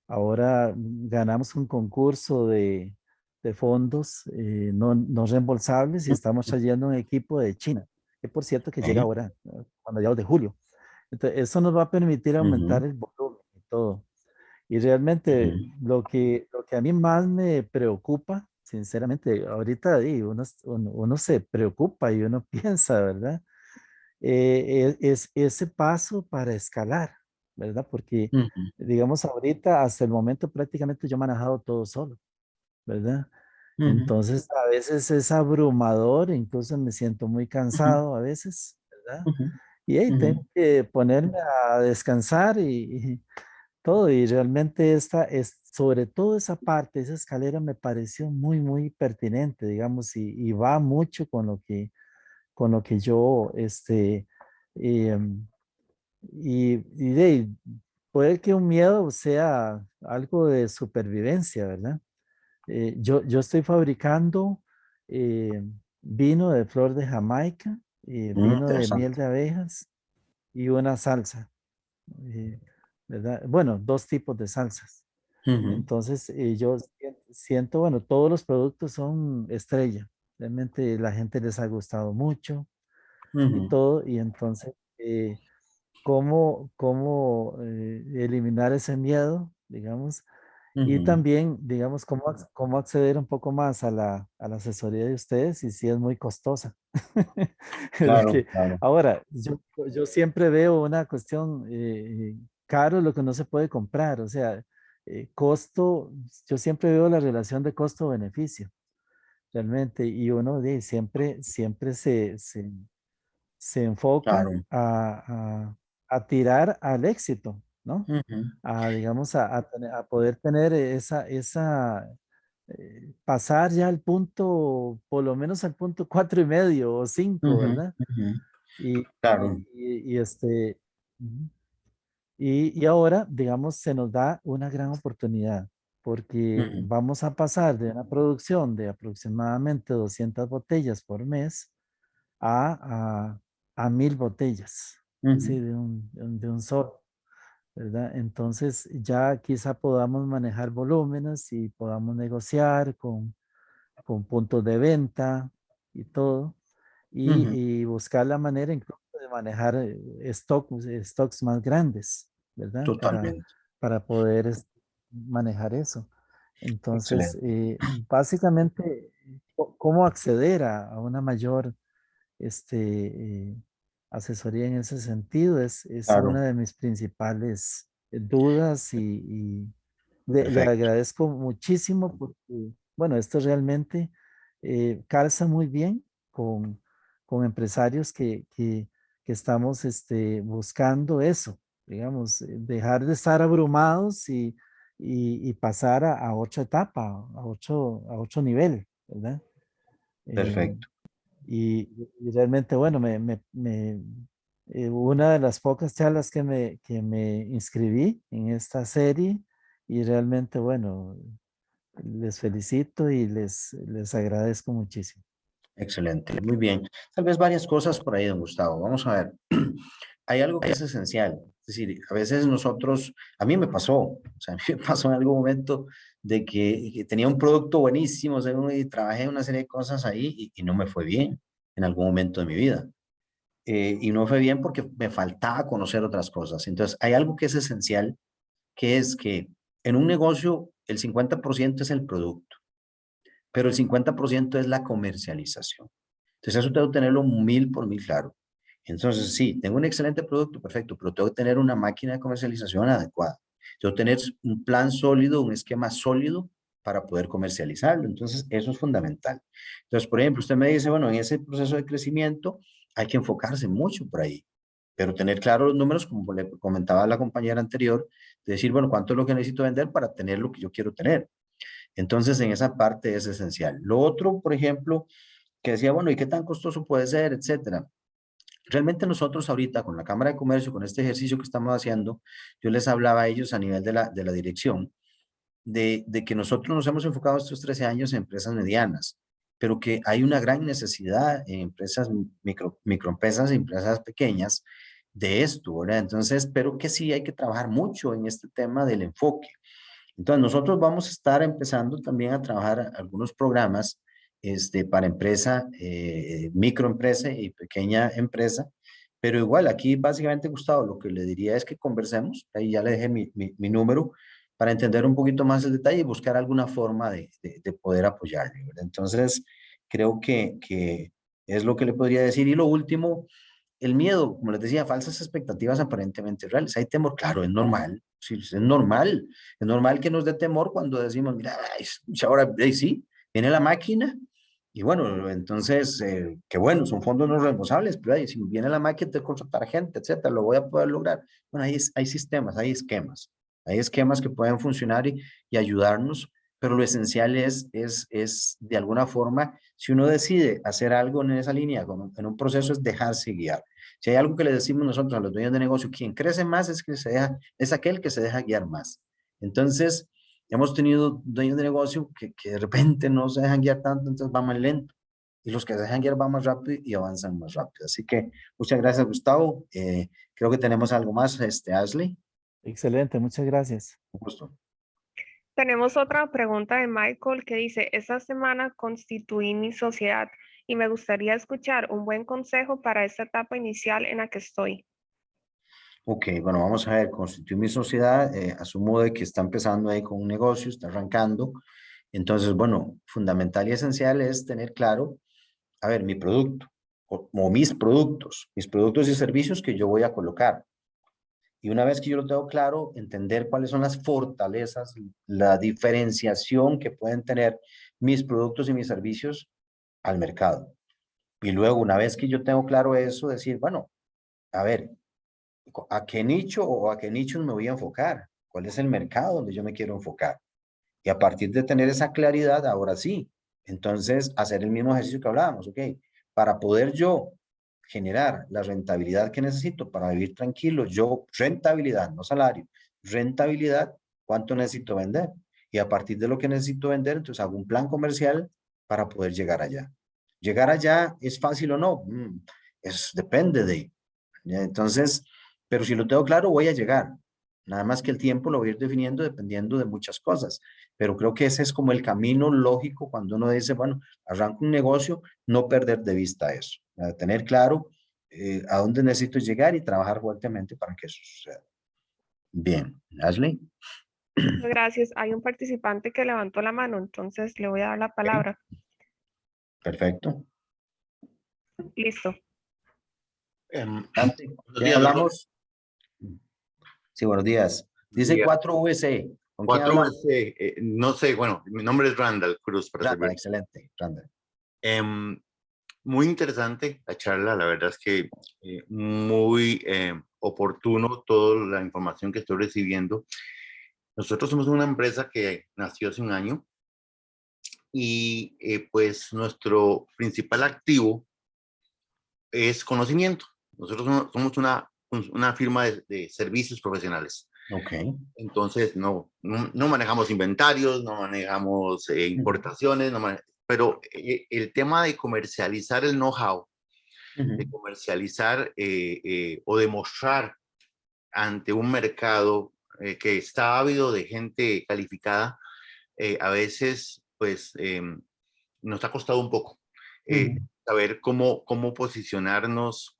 ahora ganamos un concurso de fondos no reembolsables y estamos trayendo un equipo de China, que por cierto que llega ok, ahora, a mediados de julio. Entonces, eso nos va a permitir aumentar ujú, el volumen y todo. Y realmente ujú, lo que a mí más me preocupa, sinceramente, ahorita uno se preocupa y uno piensa, ¿verdad? Es ese paso para escalar, ¿verdad? Porque, ujú, digamos, ahorita, hasta el momento, prácticamente yo he manejado todo solo, ¿verdad? ujú, Entonces, a veces es abrumador, incluso me siento muy ujú, cansado a veces, ¿verdad? ujú, Y ahí ujú, tengo que ponerme a descansar y todo, y realmente sobre todo esa parte, esa escalera me pareció muy, muy pertinente, digamos, y va mucho con lo que yo, em, y puede que un miedo sea algo de supervivencia, ¿verdad? Yo estoy fabricando eh, vino de flor de Jamaica, vino de miel interesante. de abejas y una salsa, eh, ¿verdad? Bueno, dos tipos de salsas. Ujú, Entonces, yo siento, bueno, todos los productos son estrella. Realmente la gente les ha gustado mucho y ujú, todo. Y entonces, ¿cómo eliminar ese miedo, digamos? Y ujú. también, digamos, cómo acceder un poco más a la asesoría de ustedes y si es muy costosa. Claro, Porque claro. ahora, yo siempre veo una cuestión, caro lo que no se puede comprar, o sea, costo, yo siempre veo la relación de costo-beneficio, realmente, y uno siempre se enfoca Claro. a tirar al éxito, ¿no? Ujú, Digamos, a poder tener pasar ya al punto, por lo menos al punto 4,5 o 5, ujú, ¿verdad? ujú. Y, Claro. y ujú. Y ahora, digamos, se nos da una gran oportunidad porque Ujú, vamos a pasar de una producción de aproximadamente 200 botellas por mes a 1,000 botellas, ujú, así de un solo, ¿verdad? Entonces ya quizá podamos manejar volúmenes y podamos negociar con puntos de venta y todo, ujú. y buscar la manera incluso de manejar stocks más grandes, ¿verdad? Para, Totalmente. para poder manejar eso. Entonces, Excelente. básicamente, ¿cómo acceder a una mayor asesoría en ese sentido? Es Claro. una de mis principales dudas y le Perfecto. agradezco muchísimo porque, bueno, esto realmente calza muy bien con empresarios que estamos buscando eso, digamos, dejar de estar abrumados y pasar a otra etapa, a otro nivel, ¿verdad? Eh, Perfecto. y realmente, bueno, una de las pocas charlas que me inscribí en esta serie y realmente, bueno, les felicito y les agradezco muchísimo. Excelente. Muy bien. Tal vez varias cosas por ahí, don Gustavo. Vamos a ver. Hay algo que es esencial. Es decir, a veces nosotros, a mí me pasó, o sea, a mí me pasó en algún momento de que tenía un producto buenísimo, según, y trabajé una serie de cosas ahí y no me fue bien en algún momento de mi vida. Y no fue bien porque me faltaba conocer otras cosas. Entonces, hay algo que es esencial, que es que en un negocio el 50% es el producto, pero el 50% es la comercialización. Entonces, eso tengo que tenerlo 1000 por 1000 claro. Entonces, sí, tengo un excelente producto, perfecto, pero tengo que tener una máquina de comercialización adecuada. Yo tener un plan sólido, un esquema sólido para poder comercializarlo. Entonces, eso es fundamental. Entonces, por ejemplo, usted me dice, bueno, en ese proceso de crecimiento hay que enfocarse mucho por ahí, pero tener claros los números, como le comentaba la compañera anterior, de decir, bueno, ¿cuánto es lo que necesito vender para tener lo que yo quiero tener? Entonces, en esa parte es esencial. Lo otro, por ejemplo, que decía, bueno, ¿y qué tan costoso puede ser, etcétera? Realmente nosotros ahorita con la Cámara de Comercio, con este ejercicio que estamos haciendo, yo les hablaba a ellos a nivel de la dirección, de que nosotros nos hemos enfocado estos 13 años en empresas medianas, pero que hay una gran necesidad en empresas microempresas y empresas pequeñas de esto, ¿verdad? Entonces, pero que sí hay que trabajar mucho en este tema del enfoque. Entonces, nosotros vamos a estar empezando también a trabajar algunos programas para empresa, microempresa y pequeña empresa, pero igual aquí básicamente, Gustavo, lo que le diría es que conversemos, ahí ya le dejé mi número, para entender un poquito más el detalle y buscar alguna forma de poder apoyarle, ¿verdad? Entonces, creo que es lo que le podría decir. Y lo último, el miedo, como les decía, falsas expectativas aparentemente reales. Hay temor, claro, es normal. Sí, es normal. Es normal que nos dé temor cuando decimos, mira, ay, ahora sí, viene la máquina. Y bueno, entonces, qué bueno, son fondos no reembolsables, pero ay, si viene la máquina, te contratar gente, etcétera, lo voy a poder lograr. Bueno, hay sistemas, hay esquemas. Hay esquemas que pueden funcionar y ayudarnos, pero lo esencial es, de alguna forma, si uno decide hacer algo en esa línea, en un proceso, es dejarse guiar. Si hay algo que le decimos nosotros a los dueños de negocio, quien crece más es aquel que se deja guiar más. Entonces, hemos tenido dueños de negocio que de repente no se dejan guiar tanto, entonces va más lento. Y los que se dejan guiar van más rápido y avanzan más rápido. Así que muchas gracias, Gustavo. Creo que tenemos algo más, Ashley. Excelente, muchas gracias. Un gusto. Tenemos otra pregunta de Michael que dice, esta semana constituí mi sociedad y me gustaría escuchar un buen consejo para esta etapa inicial en la que estoy. Ok, bueno, vamos a ver, constituir mi sociedad, asumo de que está empezando ahí con un negocio, está arrancando. Entonces, bueno, fundamental y esencial es tener claro, a ver, mi producto o mis productos y servicios que yo voy a colocar. Y una vez que yo lo tengo claro, entender cuáles son las fortalezas, la diferenciación que pueden tener mis productos y mis servicios al mercado. Y luego, una vez que yo tengo claro eso, decir, bueno, a ver, ¿a qué nicho o a qué nichos me voy a enfocar? ¿Cuál es el mercado donde yo me quiero enfocar? Y a partir de tener esa claridad, ahora sí, entonces hacer el mismo ejercicio que hablábamos, ¿ok? Para poder yo generar la rentabilidad que necesito para vivir tranquilo, yo, rentabilidad, no salario, rentabilidad, ¿cuánto necesito vender? Y a partir de lo que necesito vender, entonces hago un plan comercial para poder llegar allá. ¿Llegar allá es fácil o no? Depende de. ¿Ya? Entonces, pero si lo tengo claro, voy a llegar. Nada más que el tiempo lo voy a ir definiendo dependiendo de muchas cosas. Pero creo que ese es como el camino lógico cuando uno dice, bueno, arranco un negocio, no perder de vista eso. Tener claro a dónde necesito llegar y trabajar fuertemente para que eso suceda. Bien, Ashley. Muchas gracias. Hay un participante que levantó la mano, entonces le voy a dar la palabra. Perfecto. Listo. Dante, Buenos ¿quién días, doctor. hablamos? Sí, buenos días. Dice 4VC. ¿Con quién 4 hablamos? VC, no sé, bueno, mi nombre es Randall Cruz, para Randa, servir. excelente, Randa. Muy interesante la charla, la verdad es que muy oportuno toda la información que estoy recibiendo. Nosotros somos una empresa que nació hace un año y pues nuestro principal activo es conocimiento. Nosotros somos una firma de servicios profesionales. Ok. Entonces, no manejamos inventarios, no manejamos importaciones, pero el tema de comercializar el know-how, de comercializar o demostrar ante un mercado que está ávido de gente calificada, a veces, pues, nos ha costado un poco saber cómo posicionarnos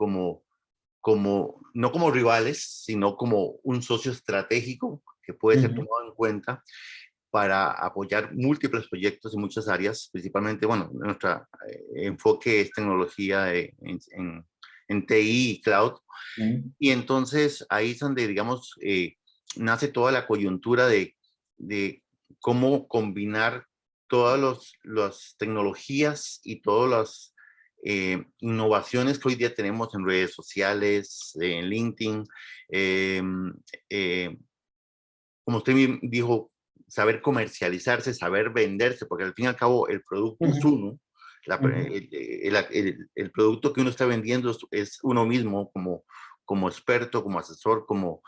no como rivales, sino como un socio estratégico que puede ser tomado en cuenta para apoyar múltiples proyectos en muchas áreas, principalmente, bueno, nuestro enfoque es tecnología en TI y cloud. Y entonces ahí es donde, digamos, nace toda la coyuntura de cómo combinar todas las tecnologías y todas las innovaciones que hoy día tenemos en redes sociales, en LinkedIn. Como usted dijo, saber comercializarse, saber venderse, porque al fin y al cabo el producto es uno. El producto que uno está vendiendo es uno mismo como experto, como asesor, como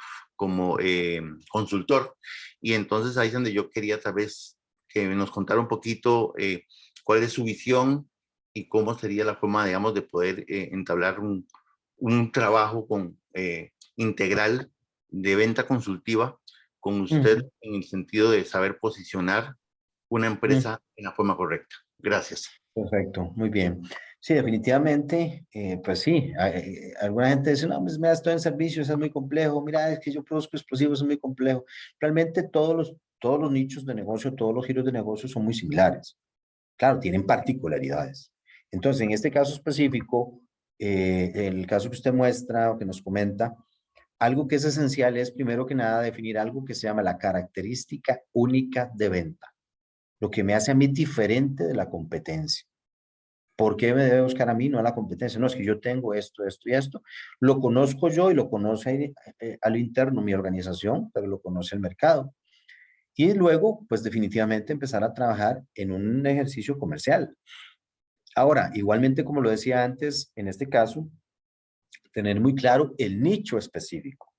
consultor. Y entonces ahí es donde yo quería tal vez que nos contara un poquito cuál es su visión y cómo sería la forma, digamos, de poder entablar un trabajo integral de venta consultiva con usted en el sentido de saber posicionar una empresa en la forma correcta. Gracias. Perfecto, muy bien. Sí, definitivamente, pues sí, alguna gente dice, no, pues mira, estoy en servicios, es muy complejo, mira, es que yo produzco explosivos, es muy complejo. Realmente todos los nichos de negocio, todos los giros de negocio son muy similares. Claro, tienen particularidades. Entonces, en este caso específico, el caso que usted muestra o que nos comenta, algo que es esencial es, primero que nada, definir algo que se llama la característica única de venta, lo que me hace a mí diferente de la competencia. ¿Por qué me debe buscar a mí, no a la competencia? No, es que yo tengo esto, esto y esto. Lo conozco yo y lo conoce a lo interno mi organización, pero lo conoce el mercado. Y luego, pues definitivamente empezar a trabajar en un ejercicio comercial. Ahora, igualmente como lo decía antes, en este caso, tener muy claro el nicho específico,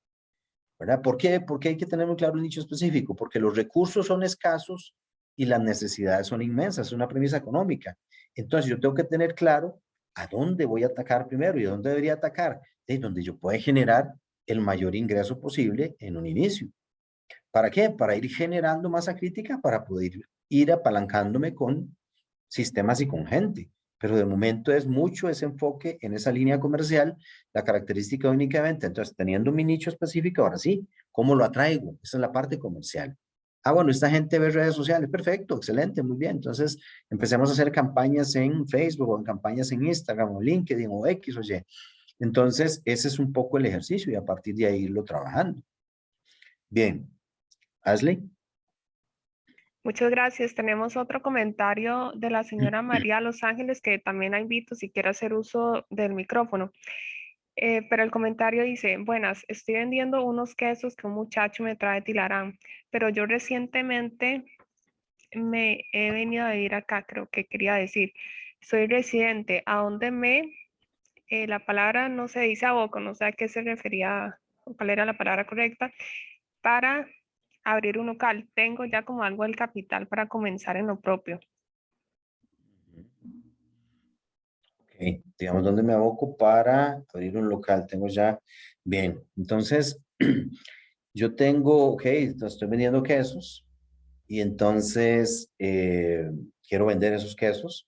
¿verdad? ¿Por qué? Porque hay que tener muy claro el nicho específico, porque los recursos son escasos y las necesidades son inmensas, es una premisa económica. Entonces yo tengo que tener claro a dónde voy a atacar primero y a dónde debería atacar, de donde yo pueda generar el mayor ingreso posible en un inicio. ¿Para qué? Para ir generando masa crítica, para poder ir apalancándome con sistemas y con gente. Pero de momento es mucho ese enfoque en esa línea comercial, la característica únicamente. Entonces, teniendo mi nicho específico, ahora sí, ¿cómo lo atraigo? Esa es la parte comercial. Ah, bueno, esta gente ve redes sociales. Perfecto, excelente, muy bien. Entonces, empecemos a hacer campañas en Facebook o en campañas en Instagram o LinkedIn o X o Y. Entonces, ese es un poco el ejercicio y a partir de ahí irlo trabajando. Bien. Ashley. Muchas gracias. Tenemos otro comentario de la señora María Los Ángeles, que también la invito si quiere hacer uso del micrófono. Pero el comentario dice, buenas, estoy vendiendo unos quesos que un muchacho me trae de Tilarán, pero yo recientemente me he venido a vivir acá, creo que quería decir. Soy residente, a dónde la palabra no se dice aboco, no sé a qué se refería, o cuál era la palabra correcta, para abrir un local. Tengo ya como algo del capital para comenzar en lo propio. Ok, digamos, ¿dónde me aboco para abrir un local? Tengo ya, bien, entonces, yo tengo, ok, estoy vendiendo quesos y entonces quiero vender esos quesos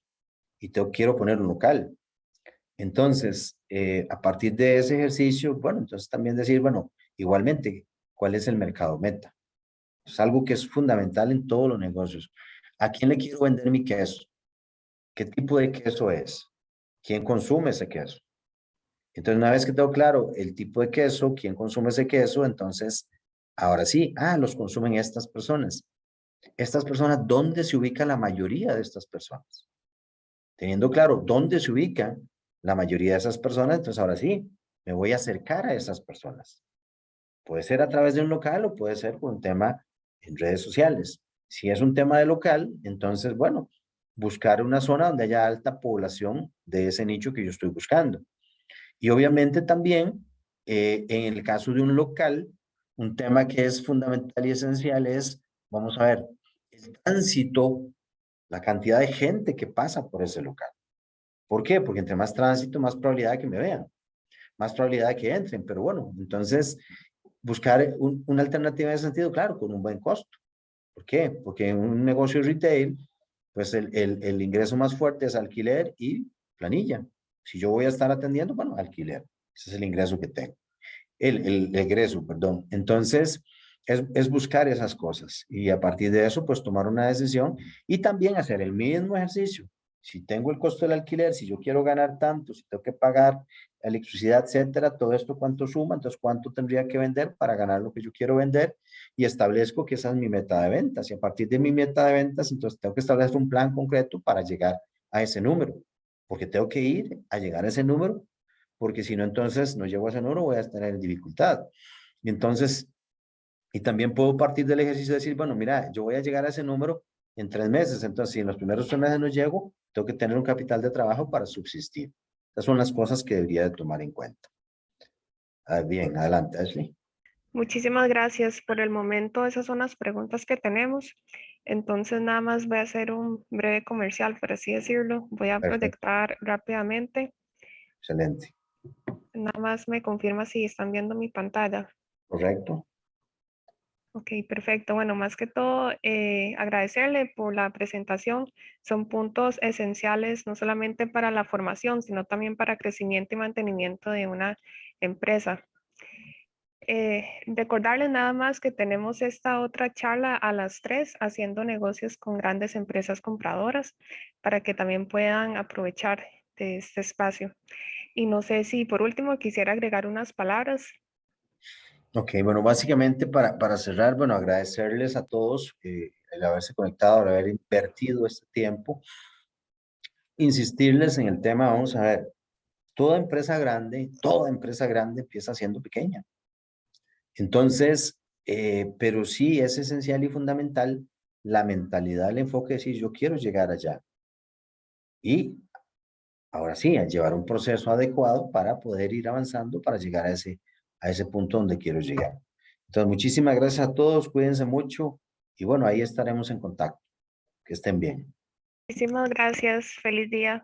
y quiero poner un local. Entonces, a partir de ese ejercicio, bueno, entonces también decir, bueno, igualmente, ¿cuál es el mercado meta? Es algo que es fundamental en todos los negocios. ¿A quién le quiero vender mi queso? ¿Qué tipo de queso es? ¿Quién consume ese queso? Entonces, una vez que tengo claro el tipo de queso, quién consume ese queso, entonces, ahora sí, los consumen estas personas. Estas personas, ¿dónde se ubica la mayoría de estas personas? Teniendo claro dónde se ubica la mayoría de esas personas, entonces ahora sí, me voy a acercar a esas personas. Puede ser a través de un local o puede ser por un tema en redes sociales. Si es un tema de local, entonces, bueno, buscar una zona donde haya alta población de ese nicho que yo estoy buscando. Y obviamente también, en el caso de un local, un tema que es fundamental y esencial es, vamos a ver, el tránsito, la cantidad de gente que pasa por ese local. ¿Por qué? Porque entre más tránsito, más probabilidad de que me vean, más probabilidad de que entren. Pero bueno, entonces, buscar una alternativa en ese sentido, claro, con un buen costo. ¿Por qué? Porque en un negocio retail, pues el ingreso más fuerte es alquiler y planilla. Si yo voy a estar atendiendo, bueno, alquiler. Ese es el ingreso que tengo. El egreso, perdón. Entonces, es buscar esas cosas y a partir de eso, pues tomar una decisión y también hacer el mismo ejercicio Si tengo el costo del alquiler, si yo quiero ganar tanto, si tengo que pagar electricidad, etcétera, todo esto cuánto suma, entonces cuánto tendría que vender para ganar lo que yo quiero vender y establezco que esa es mi meta de ventas. Y a partir de mi meta de ventas, entonces tengo que establecer un plan concreto para llegar a ese número, porque tengo que ir a llegar a ese número, porque si no, entonces no llego a ese número, voy a estar en dificultad. Y entonces, y también puedo partir del ejercicio de decir, bueno, mira, yo voy a llegar a ese número en 3 meses, entonces si en los primeros 3 meses no llego, tengo que tener un capital de trabajo para subsistir. Esas son las cosas que debería de tomar en cuenta. Bien, adelante, Ashley. Muchísimas gracias por el momento. Esas son las preguntas que tenemos. Entonces, nada más voy a hacer un breve comercial, por así decirlo. Voy a Perfecto, proyectar rápidamente. excelente. Nada más me confirma si están viendo mi pantalla. Correcto. Ok, perfecto. Bueno, más que todo, agradecerle por la presentación. Son puntos esenciales no solamente para la formación, sino también para crecimiento y mantenimiento de una empresa. Recordarles nada más que tenemos esta otra charla a las 3, haciendo negocios con grandes empresas compradoras, para que también puedan aprovechar de este espacio. Y no sé si por último quisiera agregar unas palabras. Ok, bueno, básicamente para cerrar, bueno, agradecerles a todos el haberse conectado, el haber invertido este tiempo. Insistirles en el tema, vamos a ver, toda empresa grande empieza siendo pequeña. Entonces, pero sí es esencial y fundamental la mentalidad, el enfoque de decir, yo quiero llegar allá. Y ahora sí, a llevar un proceso adecuado para poder ir avanzando para llegar a ese punto donde quiero llegar. Entonces, muchísimas gracias a todos, cuídense mucho y bueno, ahí estaremos en contacto. Que estén bien. Muchísimas gracias. Feliz día.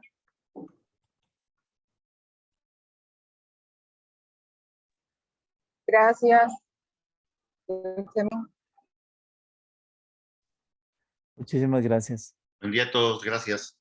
Gracias. Muchísimas gracias. Buen día a todos, gracias.